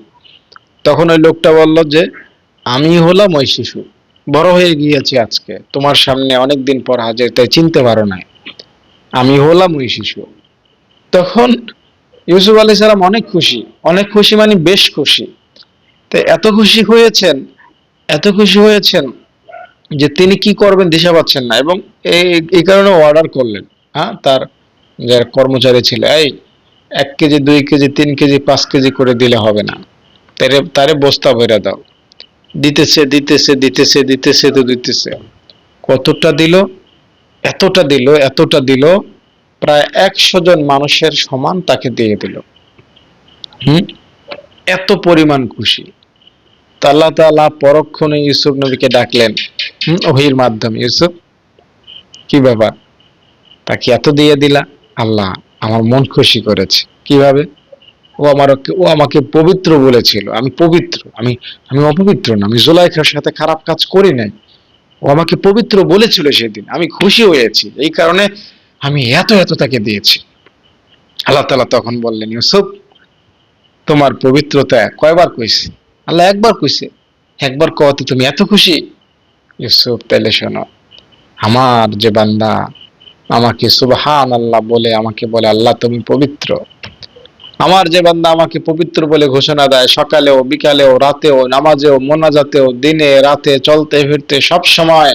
তখন ওই লোকটা বলল যে আমি হলাম ওই শিশু, বড় হয়ে গিয়েছি আজকে তোমার সামনে অনেকদিন পর হাজির, তাই চিনতে পারো না, আমি হলাম ওই শিশু। তখন ইউসুফ আলাইহিস সালাম অনেক খুশি, অনেক খুশি মানে বেশ খুশি। তো এত খুশি হয়েছেন, এত খুশি হয়েছেন যে তিনি কি করবেন দিশা পাচ্ছেন না, এবং এই এই কারণে অর্ডার করলেন। হ্যাঁ, তার যে কর্মচারী ছিল, এই 1 কেজি 2 কেজি 3 কেজি 5 কেজি করে দিলে হবে না, তারে তারে বস্তা ভরে দাও। দিতেছে দিতেছে দিতেছে দিতেছে তো দিতেছে। কতটা দিল? এতটা দিল, এতটা দিল, প্রায় 100 জন মানুষের সমান তাকে দিয়ে দিল। হুম, এত পরিমাণ খুশি। তো আল্লাহ তাআলা পরক্ষণে ইউসুফ নবীকে ডাকলেন ওহীর মাধ্যমে, ইউসুফ কি ব্যাপার, তাকে এত দিয়ে দিলা? আল্লাহ আমার মন খুশি করেছে। কিভাবে? ও আমাকে পবিত্র বলেছিল, আমি পবিত্র, আমি আমি অপবিত্র না, আমি জুলাইখার সাথে খারাপ কাজ করি নাই। ও আমাকে পবিত্র বলেছিল সেদিন, আমি খুশি হয়েছি, এই কারণে আমি এত এত তাকে দিয়েছি। আল্লাহ তাআলা তখন বললেন, ইউসুফ তোমার পবিত্রতা কয়বার কইছে? আল্লাহ একবার কইছে। একবার কওয়াতে তুমি এত খুশি? ইউসুফ তাইলে শোনো, আমার যে বান্দা আমাকে সুবহানাল্লাহ বলে, আমাকে বলে আল্লাহ তুমি পবিত্র, আমার যে বান্দা আমাকে পবিত্র বলে ঘোষণা দেয়, সকালেও বিকালেও রাতেও নামাজেও মোনাজাতেও দিনে রাতে চলতে ফিরতে সব সময়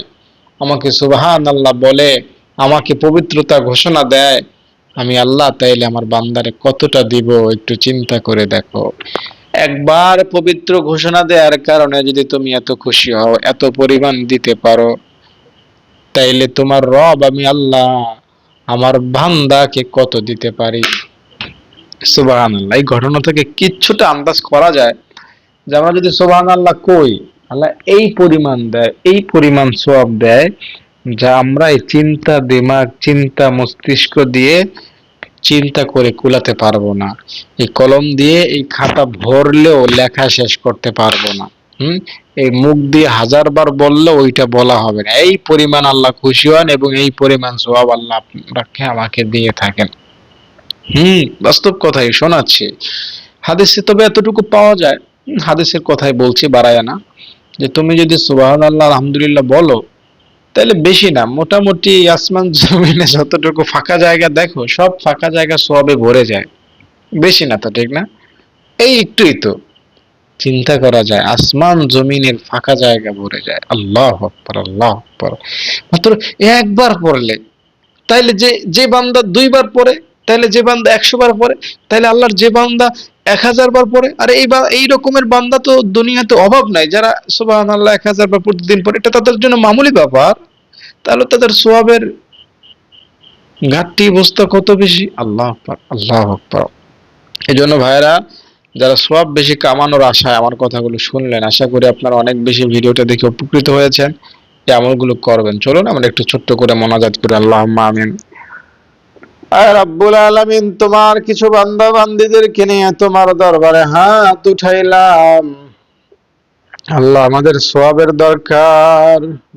আমাকে সুবহানাল্লাহ বলে, আমাকে পবিত্রতা ঘোষণা দেয়, আমি আল্লাহ তাইলে আমার বান্দারে কতটা দিব একটু চিন্তা করে দেখো। একবার পবিত্র ঘোষণা দেওয়ার কারণে যদি তুমি এত খুশি হও, এত পরিমাণ দিতে পারো, তাইলে তোমার রব আমি আল্লাহ আমার বান্দাকে কত দিতে পারি। সুবহানাল্লাহ। এই ঘটনা থেকে কিচ্ছুটা আন্দাজ করা যায় যে আমরা যদি সুবহানাল্লাহ কই, আল্লাহ এই পরিমাণ দেয়, এই পরিমাণ সওয়াব দেয়, যা আমরা এই চিন্তা দিমাগ, চিন্তা মস্তিষ্ক দিয়ে চিন্তা করে কুলাতে পারবো না। এই কলম দিয়ে এই খাতা ভরলেও লেখা শেষ করতে পারবো না। হুম, এই মুখ দিয়ে 1000 বার বললে ওইটা বলা হবে না, এই পরিমাণ আল্লাহ খুশি হন এবং এই পরিমাণ সওয়াব আল্লাহ আপনাকে আমাকে দিয়ে থাকেন। বাস্তব কথাই শোনাচ্ছি। হাদিসে তবে এতটুকু পাওয়া যায়, হাদিসের কথাই বলছি, বাড়ায় না, যে তুমি যদি সুবহানাল্লাহ আলহামদুলিল্লাহ বলো, তাহলে বেশি না, মোটামুটি আসমান জমিনে যতটুকু ফাঁকা জায়গা দেখো, সব ফাঁকা জায়গা সওয়াবে ভরে যায়। বেশি না তো, ঠিক না? এই একটুই তো চিন্তা করা যায়, আসমান জমিনের ফাঁকা জায়গা ভরে যায়। আল্লাহু আকবার, আল্লাহু আকবার। মাত্র একবার পড়লে, তাইলে যে যে বান্দা 2 বার পড়ে, তাইলে যে বান্দা 100 বার পড়ে, তাইলে আল্লাহর যে বান্দা 1000 বার পড়ে, আর এই রকমের বান্দা তো দুনিয়াতে অভাব নাই, যারা সুবহানাল্লাহ 1000 বার প্রতিদিন পড়ে, এটা তাদের জন্য মামুলি ব্যাপার। তাহলে তাদের সোয়াবের ঘাটতি অবস্থা কত বেশি। আল্লাহ আকবার, আল্লাহ আকবার। এই জন্য ভাইরা, যারা সোয়াব বেশি কামানোর আশায় আমার কথাগুলো শুনলেন, আশা করি আপনারা অনেক বেশি ভিডিওটা দেখে উপকৃত হয়েছেন, এই আমলগুলো করবেন। চলুন আমরা একটু ছোট্ট করে মোনাজাত করি। আল্লাহুম্মা আমিন। আয় রাব্বুল আলামিন, তোমার কিছু বান্দা বান্দীদেরকে নিয়ে তোমার দরবারে হাত উঠাইলাম। আল্লাহ, আমাদের সোয়াবের দরকার,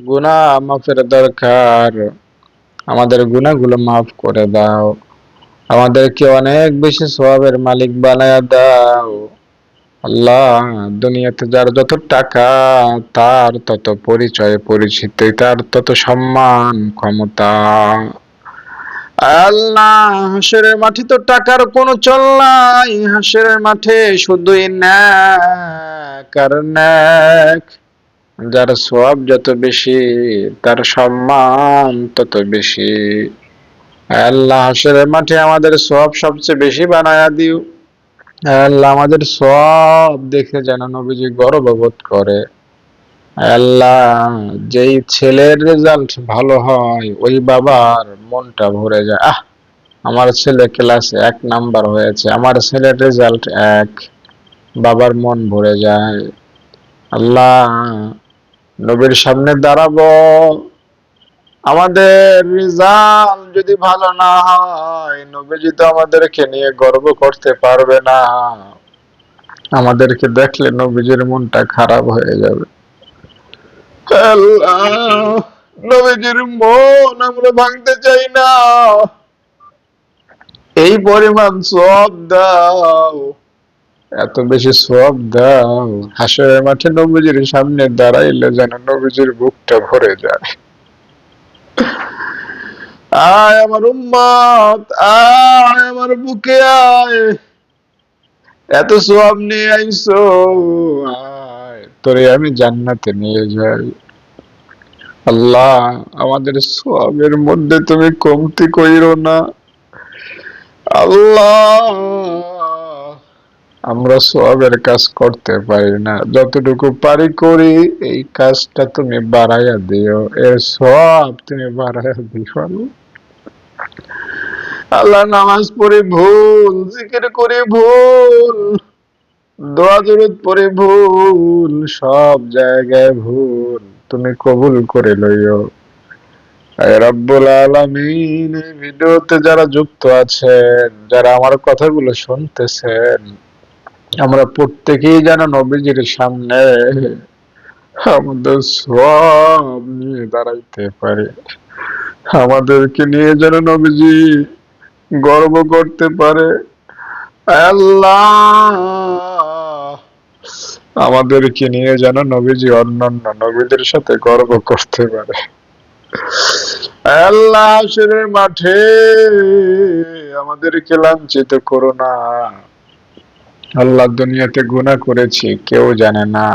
গুনাহ মাফের দরকার, আমাদের গুনাহগুলো মাফ করে দাও, আমাদেরকে অনেক বেশি সোয়াবের মালিক বানায়া দাও। আল্লাহ, দুনিয়াতে যার যত টাকা, তার তত পরিচয় পরিচিতি, তার তত সম্মান ক্ষমতা। আল্লাহ, হাসরের মাঠে তো টাকার কোনো চল নাই, হাসরের মাঠে শুধুই নেক আর নেক। যার সওয়াব যত বেশি, তার সম্মান তত বেশি। আল্লাহ, হাসরের মাঠে আমাদের সওয়াব সবচেয়ে বেশি বানায়া দিও। আল্লাহ, আমাদের সব দেখে যেন নবীজি গর্ববোধ করে। আল্লাহ, যেই ছেলের রেজাল্ট ভালো হয়, ওই বাবার মনটা ভরে যায়। আমার ছেলে ক্লাসে 1 নাম্বার হয়েছে, আমার ছেলের রেজাল্ট 1, বাবার মন ভরে যায়। আল্লাহ, নবীর সামনে দাঁড়াবো, আমাদের রেজাল্ট যদি ভালো না হয়, নবীজি তো আমাদেরকে নিয়ে গর্ব করতে পারবে না, আমাদেরকে দেখলে নবীজির মনটা খারাপ হয়ে যাবে। আল্লাহ, নবীজির মন আমরা ভাঙতে চাই না, এই পরিমাণ সওয়াব দাও, এত বেশি সওয়াব দাও, হাসরের মাঠে নবীজির সামনে দাঁড়াইলে যেন নবীজির বুকটা ভরে যায়। আয় আমার উম্মত, আয় আমার বুকে আয়, এত সওয়াব নিয়ে আইছো, আয় তোরে আমি জান্নাতে নিয়ে যাই। আল্লাহ, আমাদের সওয়াবের মধ্যে তুমি কমতি কইরো না। আল্লাহ, আমরা সওয়াবের কাজ করতে পারি না, যতটুকু পারি করি, এই কাজটা তুমি বাড়াইয়া দিও, এর সওয়াব তুমি বাড়াইয়া দিও। আল্লাহ, নামাজ পড়ে ভুল, জিকির করে ভুল, দোয়া দরুদ পড়ে ভুল, সব জায়গায় ভুল, তুমি কবুল করে লইও। আয় রব্বুল আলামিন, এই ভিডিওতে যারা যুক্ত আছেন, যারা আমার কথাগুলো শুনতেছেন, আমরা প্রত্যেকেই যেন নবীজির সামনে আমাদের সওয়াব নিয়ে দাঁড়াইতে পারি, আমাদেরকে নিয়ে যেন নবীজি গর্ব করতে পারে। আল্লাহ, আমাদেরকে নিয়ে যেন নবীজি অন্যান্য নবীদের সাথে গর্ব করতে পারে। আল্লাহ, হাসরের মাঠে আমাদেরকে লাঞ্ছিত করো না। আল্লাহ, দুনিয়াতে গুনাহ করেছি, কেউ জানে না,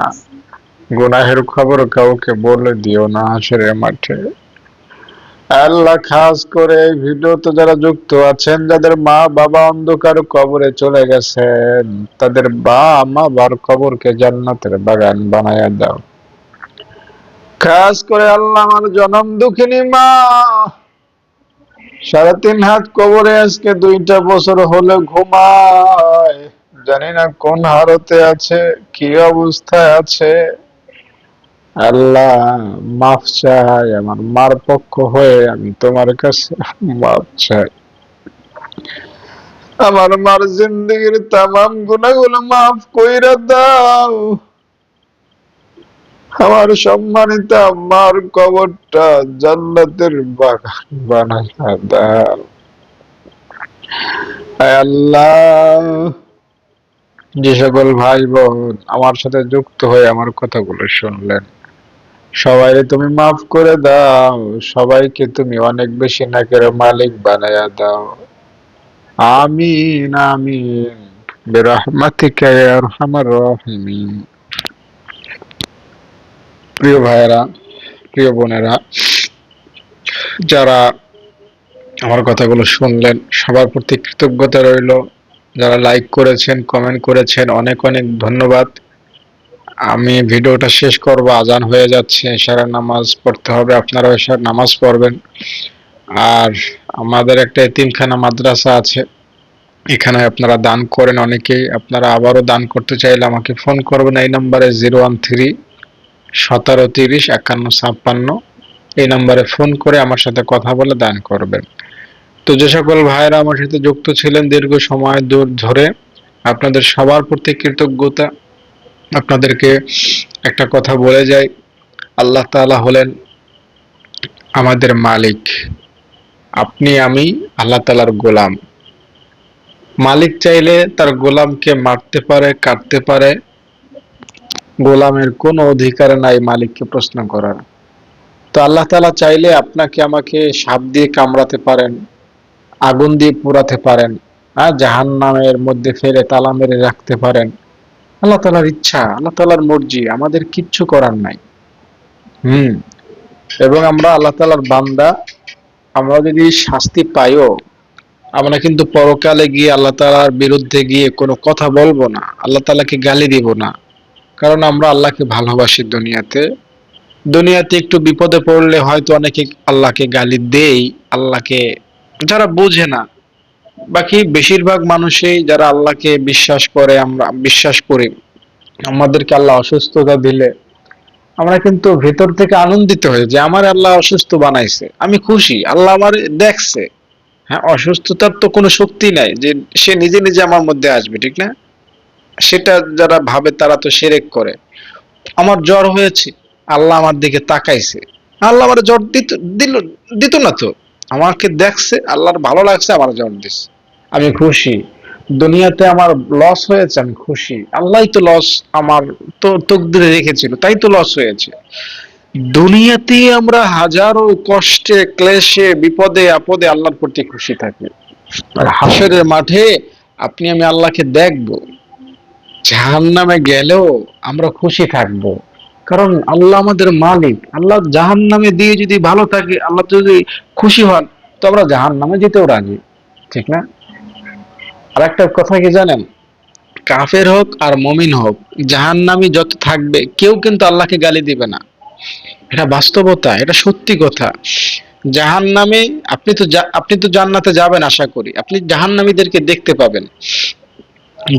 গুনাহের খবর কাউকে বলে দিও না হাসরের মাঠে। আল্লাহ, খাস করে এই ভিডিওতে যারা যুক্ত আছেন, যাদের মা বাবা অন্ধকার কবরে চলে গেছেন, তাদের মা বাবার কবরকে জান্নাতের বাগান বানায়া দাও। খাস করে আল্লাহ, আমার জনম দুঃখিনী মা, 3.5 হাত কবরে আজকে 2টা বছর হলে ঘুমায়, জানি না কোন হালতে আছে, কি অবস্থায় আছে। আল্লাহ, মাফ চাই, আমার মার পক্ষ হয়ে আমি তোমার কাছে মাফ চাই। আমার মার জিন্দেগির তামাম গুনাহগুলো মাফ কইরা দাও। আমার সম্মানিত আম্মার কবরটা জান্নাতের বাগান বানাইয়া দাও। আয় আল্লাহ, যে সকল ভাই বোন আমার সাথে যুক্ত হয়ে আমার কথাগুলো শুনলেন, সবাই তুমি মাফ করে দাও, সবাইকে তুমি অনেক বেশি নাকের মালিক বানায়া দাও। আমিন আমিন বিরহমাতিকা ইয়া আরহামার রাহিমিন। প্রিয় ভাইয়েরা, প্রিয় বোনেরা, যারা আমার কথাগুলো শুনলেন সবার প্রতি কৃতজ্ঞতা রইল। যারা লাইক করেছেন, কমেন্ট করেছেন, অনেক অনেক ধন্যবাদ। আমি ভিডিওটা শেষ করব, আজান হয়ে যাচ্ছে, এশারের নামাজ পড়তে হবে, আপনারাও এশার নামাজ পড়বেন। আর আমাদের একটা এতিমখানা মাদ্রাসা আছে, এখানে আপনারা দান করেন অনেকেই। আপনারা আবারও দান করতে চাইলে আমাকে ফোন করবেন এই নাম্বারে 013-1730-5156। এই নাম্বারে ফোন করে আমার সাথে কথা বলে দান করবেন। তো যে সকল ভাইয়েরা আমার সাথে যুক্ত ছিলেন দীর্ঘ সময় ধরে, আপনাদের সবার প্রতি কৃতজ্ঞতা। আপনাদেরকে একটা কথা বলে যাই, আল্লাহ তাআলা হলেন আমাদের মালিক। আপনি আমি আল্লাহ তাআলার গোলাম। মালিক চাইলে তার গোলামকে মারতে পারে, কাটতে পারে। গোলামের কোনো অধিকার নাই মালিককে প্রশ্ন করার। তো আল্লাহ তাআলা চাইলে আপনাকে আমাকে সাপ দিয়ে কামড়াতে পারেন, আগুন দিয়ে পোড়াতে পারেন, জাহান্নামের মধ্যে ফেলে তালা মেরে রাখতে পারেন। আল্লাহ তাআলার ইচ্ছা, আল্লাহ তাআলার মর্জি, আমাদের কিচ্ছু করার নাই। এবং আমরা আল্লাহ তাআলার বান্দা। আমরা যদি শাস্তি পাইও, আমরা কিন্তু পরকালে গিয়ে আল্লাহ তাআলার বিরুদ্ধে গিয়ে কোনো কথা বলবো না, আল্লাহ তাআলাকে গালি দিব না। কারণ আমরা আল্লাহকে ভালোবাসি। দুনিয়াতে একটু বিপদে পড়লে হয়তো অনেকে আল্লাহকে গালি দেই, আল্লাহকে, যারা বোঝে না। বাকি বেশিরভাগ মানুষই যারা আল্লাহকে বিশ্বাস করে, আমরা বিশ্বাস করি, আমাদেরকে আল্লাহ অসুস্থতা দিলে আমরা কিন্তু ভেতর থেকে আনন্দিত হই যে আমার আল্লাহ অসুস্থ বানাইছে, আমি খুশি, আল্লাহ আমার দেখছে। হ্যাঁ, অসুস্থতার তো কোনো শক্তি নাই যে সে নিজে নিজে আমার মধ্যে আসবে, ঠিক না? সেটা যারা ভাবে তারা তো শিরক করে। আমার জ্বর হয়েছে, আল্লাহ আমার দিকে তাকাইছে, আল্লাহ আমার জ্বর দিত না তো, আমাকে দেখছে, আল্লাহর ভালো লাগছে, আমার জ্বর দিচ্ছে, আমি খুশি। দুনিয়াতে আমার লস হয়েছে, আমি খুশি, আল্লাহই তো লস আমার তো তকদিরে রেখেছিল, তাই তো লস হয়েছে। দুনিয়াতে আমরা হাজারো কষ্টে, ক্লেশে, বিপদে আপদে আল্লাহর প্রতি খুশি থাকি। আর হাসরের মাঠে আপনি আমি আল্লাহকে দেখবো, জাহান্নামে গেলেও আমরা খুশি থাকবো। কারণ আল্লাহ আমাদের মালিক। আল্লাহ জাহান্নামে দিয়ে যদি ভালো থাকে, আল্লাহ যদি খুশি হন, তো আমরা জাহান্নামে যেতেও রাজি, ঠিক না? আর একটা কথা কি জানেন, কাফের হোক আর মমিন হোক, জাহান্নামী যত থাকবে কেউ কিন্তু আল্লাহকে গালি দিবে না। এটা বাস্তবতা, এটা সত্যি কথা। জাহান্নামে আপনি তো জান্নাতে যাবেন আশা করি, আপনি জাহান্নামীদেরকে দেখতে পাবেন।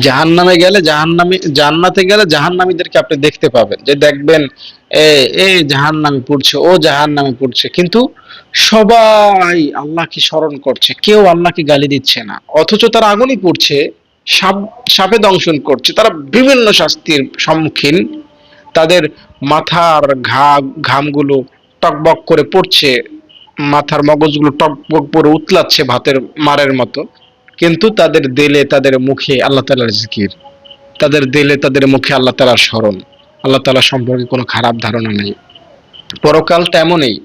জাহান্নামে গেলে জান্নাতে গেলে জাহান্নামীদেরকে আপনি দেখতে পাবেন, যে দেখবেন এ এ জাহান্নামে পড়ছে, ও জাহান্নামে পড়ছে, কিন্তু সবাই আল্লাহকে স্মরণ করছে, কেউ আল্লাহকে গালি দিচ্ছে না। অথচ তারা আগুনই পড়ছে, সাপ সাপে দংশন করছে, তারা বিভিন্ন শাস্তির সম্মুখীন। তাদের মাথার ঘামগুলো টকবক করে পড়ছে, মাথার মগজগুলো টকবক করে উতলাচ্ছে ভাতের মারের মতো। কিন্তু তাদের দিলে, তাদের মুখে আল্লাহ তাআলার জিকির, তাদের দিলে, তাদের মুখে আল্লাহ তাআলার স্মরণ, আল্লাহ তাআলা সম্পর্কে কোনো খারাপ ধারণা নেই। পরকালটা এমনই,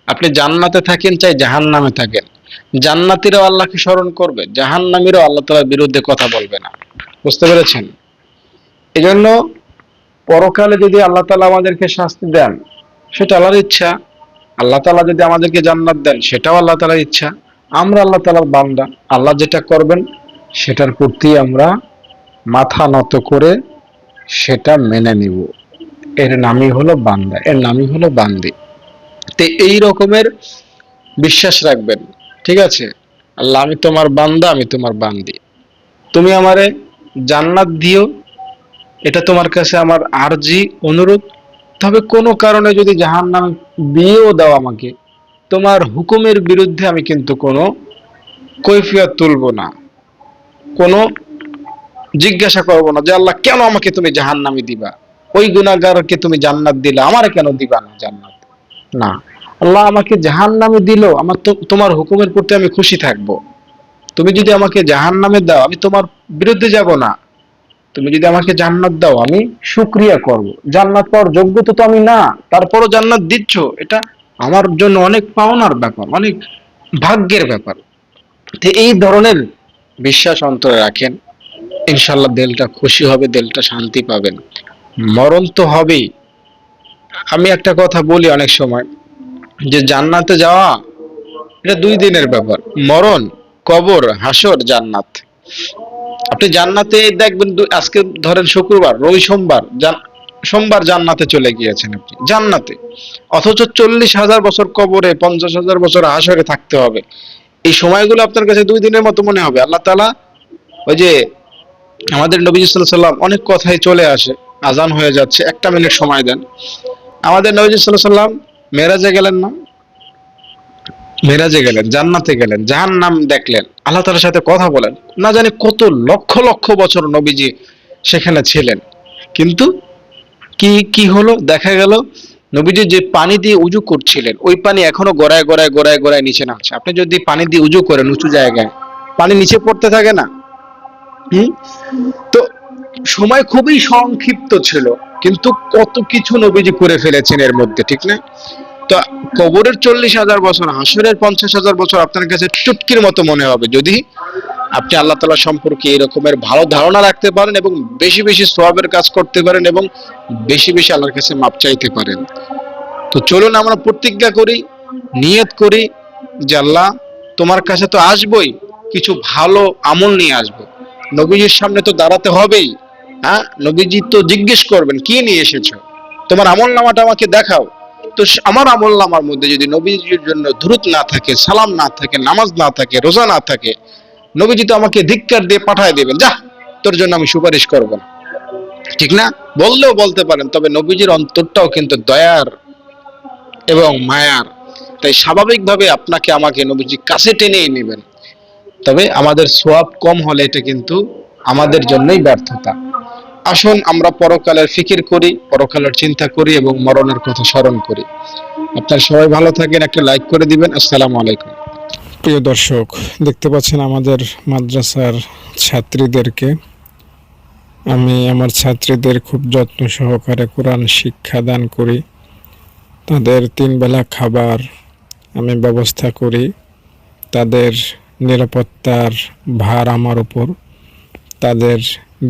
আপনি জান্নাতে থাকেন চাই জাহান্নামে থাকেন, জান্নাতীরাও আল্লাহকে স্মরণ করবে, জাহান্নামীরাও আল্লাহ তাআলার বিরুদ্ধে কথা বলবে না। বুঝতে পেরেছেন? এজন্য পরকালে যদি আল্লাহ তাআলা আমাদেরকে শাস্তি দেন, সেটা আল্লাহর ইচ্ছা। আল্লাহ তাআলা যদি আমাদেরকে জান্নাত দেন, সেটাও আল্লাহ তাআলার ইচ্ছা। আমরা আল্লাহ তাআলার বান্দা, আল্লাহ যেটা করবেন সেটার প্রতি আমরা মাথা নত করে সেটা মেনে নিব। এর নামই হলো বান্দা, এর নামই হলো বান্দি। তো এই রকমের বিশ্বাস রাখবেন, ঠিক আছে? আল্লাহ, আমি তোমার বান্দা, আমি তোমার বান্দি, তুমি আমারে জান্নাত দিও, এটা তোমার কাছে আমার আরজি, অনুরোধ। তবে কোনো কারণে যদি জাহান্নাম দিয়েও দাও আমাকে, তোমার হুকুমের বিরুদ্ধে আমি কিন্তু কোনো কৈফিয়ত তুলবো না, কোনো জিজ্ঞাসা করবো না যে আল্লাহ কেন আমাকে তুমি জাহান্নামে দিবা। ওই গুনাহগারকে তুমি জান্নাত দিলে, আমারে কেন দিবা না জান্নাত? না, আল্লাহ আমাকে জাহান্নামে দিল, আমার তো তোমার হুকুমের প্রতি আমি খুশি থাকব। তুমি যদি আমাকে জাহান্নামে দাও, আমি তোমার বিরুদ্ধে যাব না। তুমি যদি আমাকে জান্নাত দাও, আমি শুকরিয়া করব। জান্নাত পাওয়ার যোগ্য তো আমি না, তারপরও জান্নাত দিচ্ছ, এটা আমার জন্য অনেক পাওনার ব্যাপার, অনেক ভাগ্যের ব্যাপার। তো এই ধরনের বিশ্বাস অন্তরে রাখেন, ইনশাল্লাহ দিলটা খুশি হবে, দিলটা শান্তি পাবেন। মরণ তো হবেই। আমি একটা কথা বলি অনেক সময়, যে জান্নাতে যাওয়া এটা 2 দিনের ব্যাপার। মরণ, কবর, হাসর, জান্নাত। আপনি জান্নাতে দেখবেন, আজকে ধরেন শুক্রবার, রবি সোমবার, সোমবার জান্নাতে চলে গিয়েছেন আপনি জান্নাতে, অথচ 40,000 বছর কবরে, 50,000 বছর হাসরে থাকতে হবে। এই সময়গুলো আপনার কাছে 2 দিনের মতো মনে হবে। আল্লাহ তাআলা ওই যে আমাদের নবী সাল্লাল্লাহু আলাইহি সাল্লাম, অনেক কথাই চলে আসে, আজান হয়ে যাচ্ছে, 1 মিনিট সময় দেন। আমাদের নবী সাল্লাল্লাহু আলাইহি সাল্লাম মেরাজে গেলেন না? মেরাজে গেলেন, জান্নাতে গেলেন, জাহান্নাম দেখলেন, আল্লাহ তাআলার সাথে কথা বলেন। না জানি কত লক্ষ লক্ষ বছর নবীজি সেখানে ছিলেন। কিন্তু কি কি হলো, দেখা গেল নবীজি যে পানি দিয়ে উজু করছিলেন, ওই পানি এখনো গড়ায় গড়ায় গড়ায় গড়ায় নিচে নামছে। আপনি যদি পানি দিয়ে উজু করেন উঁচু জায়গায়, পানি নিচে পড়তে থাকে না? হুম। তো সময় খুবই সংক্ষিপ্ত ছিল, কিন্তু কত কিছু নবীজি করে ফেলেছেন এর মধ্যে, ঠিক না? তো কবরের 40,000 বছর, হাসরের 50,000 বছর আপনার কাছে চুটকির মতো মনে হবে, যদি আপনি আল্লাহ তাআলা সম্পর্কে এই রকমের ভালো ধারণা রাখতে পারেন এবং বেশি বেশি সওয়াবের কাজ করতে পারেন এবং বেশি বেশি আল্লাহর কাছে মাপ চাইতে পারেন। তো চলুন আমরা প্রতিজ্ঞা করি, নিয়ত করি, যে আল্লাহ তোমার কাছে তো আসবই, কিছু ভালো আমল নিয়ে আসবো। নবীজির সামনে তো দাঁড়াতে হবেই। হ্যাঁ, নবীজি তো জিজ্ঞেস করবেন কি নিয়ে এসেছো, তোমার আমল নামাটা আমাকে দেখাও। তো আমার আমল নামার মধ্যে যদি নবীজির জন্য দুরূদ না থাকে, সালাম না থাকে, নামাজ না থাকে, রোজা না থাকে, নবীজি তো আমাকে ধিক্কার দিয়ে পাঠায় দেবেন, যা তোর জন্য আমি সুপারিশ করব না, ঠিক না? বললেও বলতে পারেন, তবে নবীজির অন্তরটাও কিন্তু দয়ার এবং মায়ার। তাই স্বাভাবিকভাবে আপনাকে আমাকে নবীজি কাছে টেনেই নেবেন। তবে আমাদের সওয়াব কম হলে এটা কিন্তু আমাদের জন্যই ব্যর্থতা। আসুন আমরা পরকালের ফিকির করি, পরকালের চিন্তা করি এবং মরণের কথা স্মরণ করি। আপনারা সবাই ভালো থাকেন, একটা লাইক করে দিবেন। আসসালামু আলাইকুম। প্রিয় দর্শক, দেখতে পাচ্ছেন আমাদের মাদ্রাসার ছাত্রীদেরকে। আমি আমার ছাত্রীদের খুব যত্ন সহকারে কোরআন শিক্ষা দান করি। তাদের 3 বেলা খাবার আমি ব্যবস্থা করি। তাদের নিরাপত্তার ভার আমার উপর। তাদের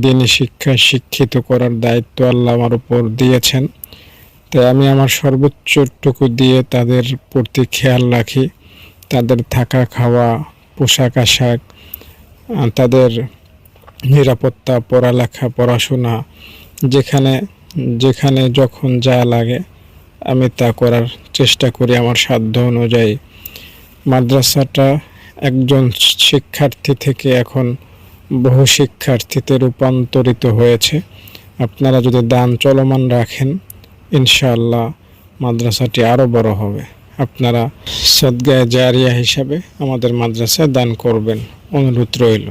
দ্বীনি শিক্ষায় শিক্ষিত করার দায়িত্ব আল্লাহ আমার উপর দিয়েছেন। তাই আমি আমার সর্বোচ্চটুকু দিয়ে তাদের প্রতি খেয়াল রাখি। তাদের থাকা খাওয়া, পোশাক আশাক, তাদের নিরাপত্তা, পড়ালেখা, পড়াশোনা, যেখানে যেখানে যখন যা লাগে আমি তা করার চেষ্টা করি আমার সাধ্য অনুযায়ী। মাদ্রাসাটা একজন শিক্ষার্থী থেকে এখন বহু শিক্ষার্থীতে রূপান্তরিত হয়েছে। আপনারা যদি দান চলমান রাখেন, ইনশাআল্লাহ মাদ্রাসাটি আরও বড় হবে। আপনারা সদকায়ে জারিয়া হিসাবে আমাদের মাদ্রাসায় দান করবেন, অনুরোধ রইল।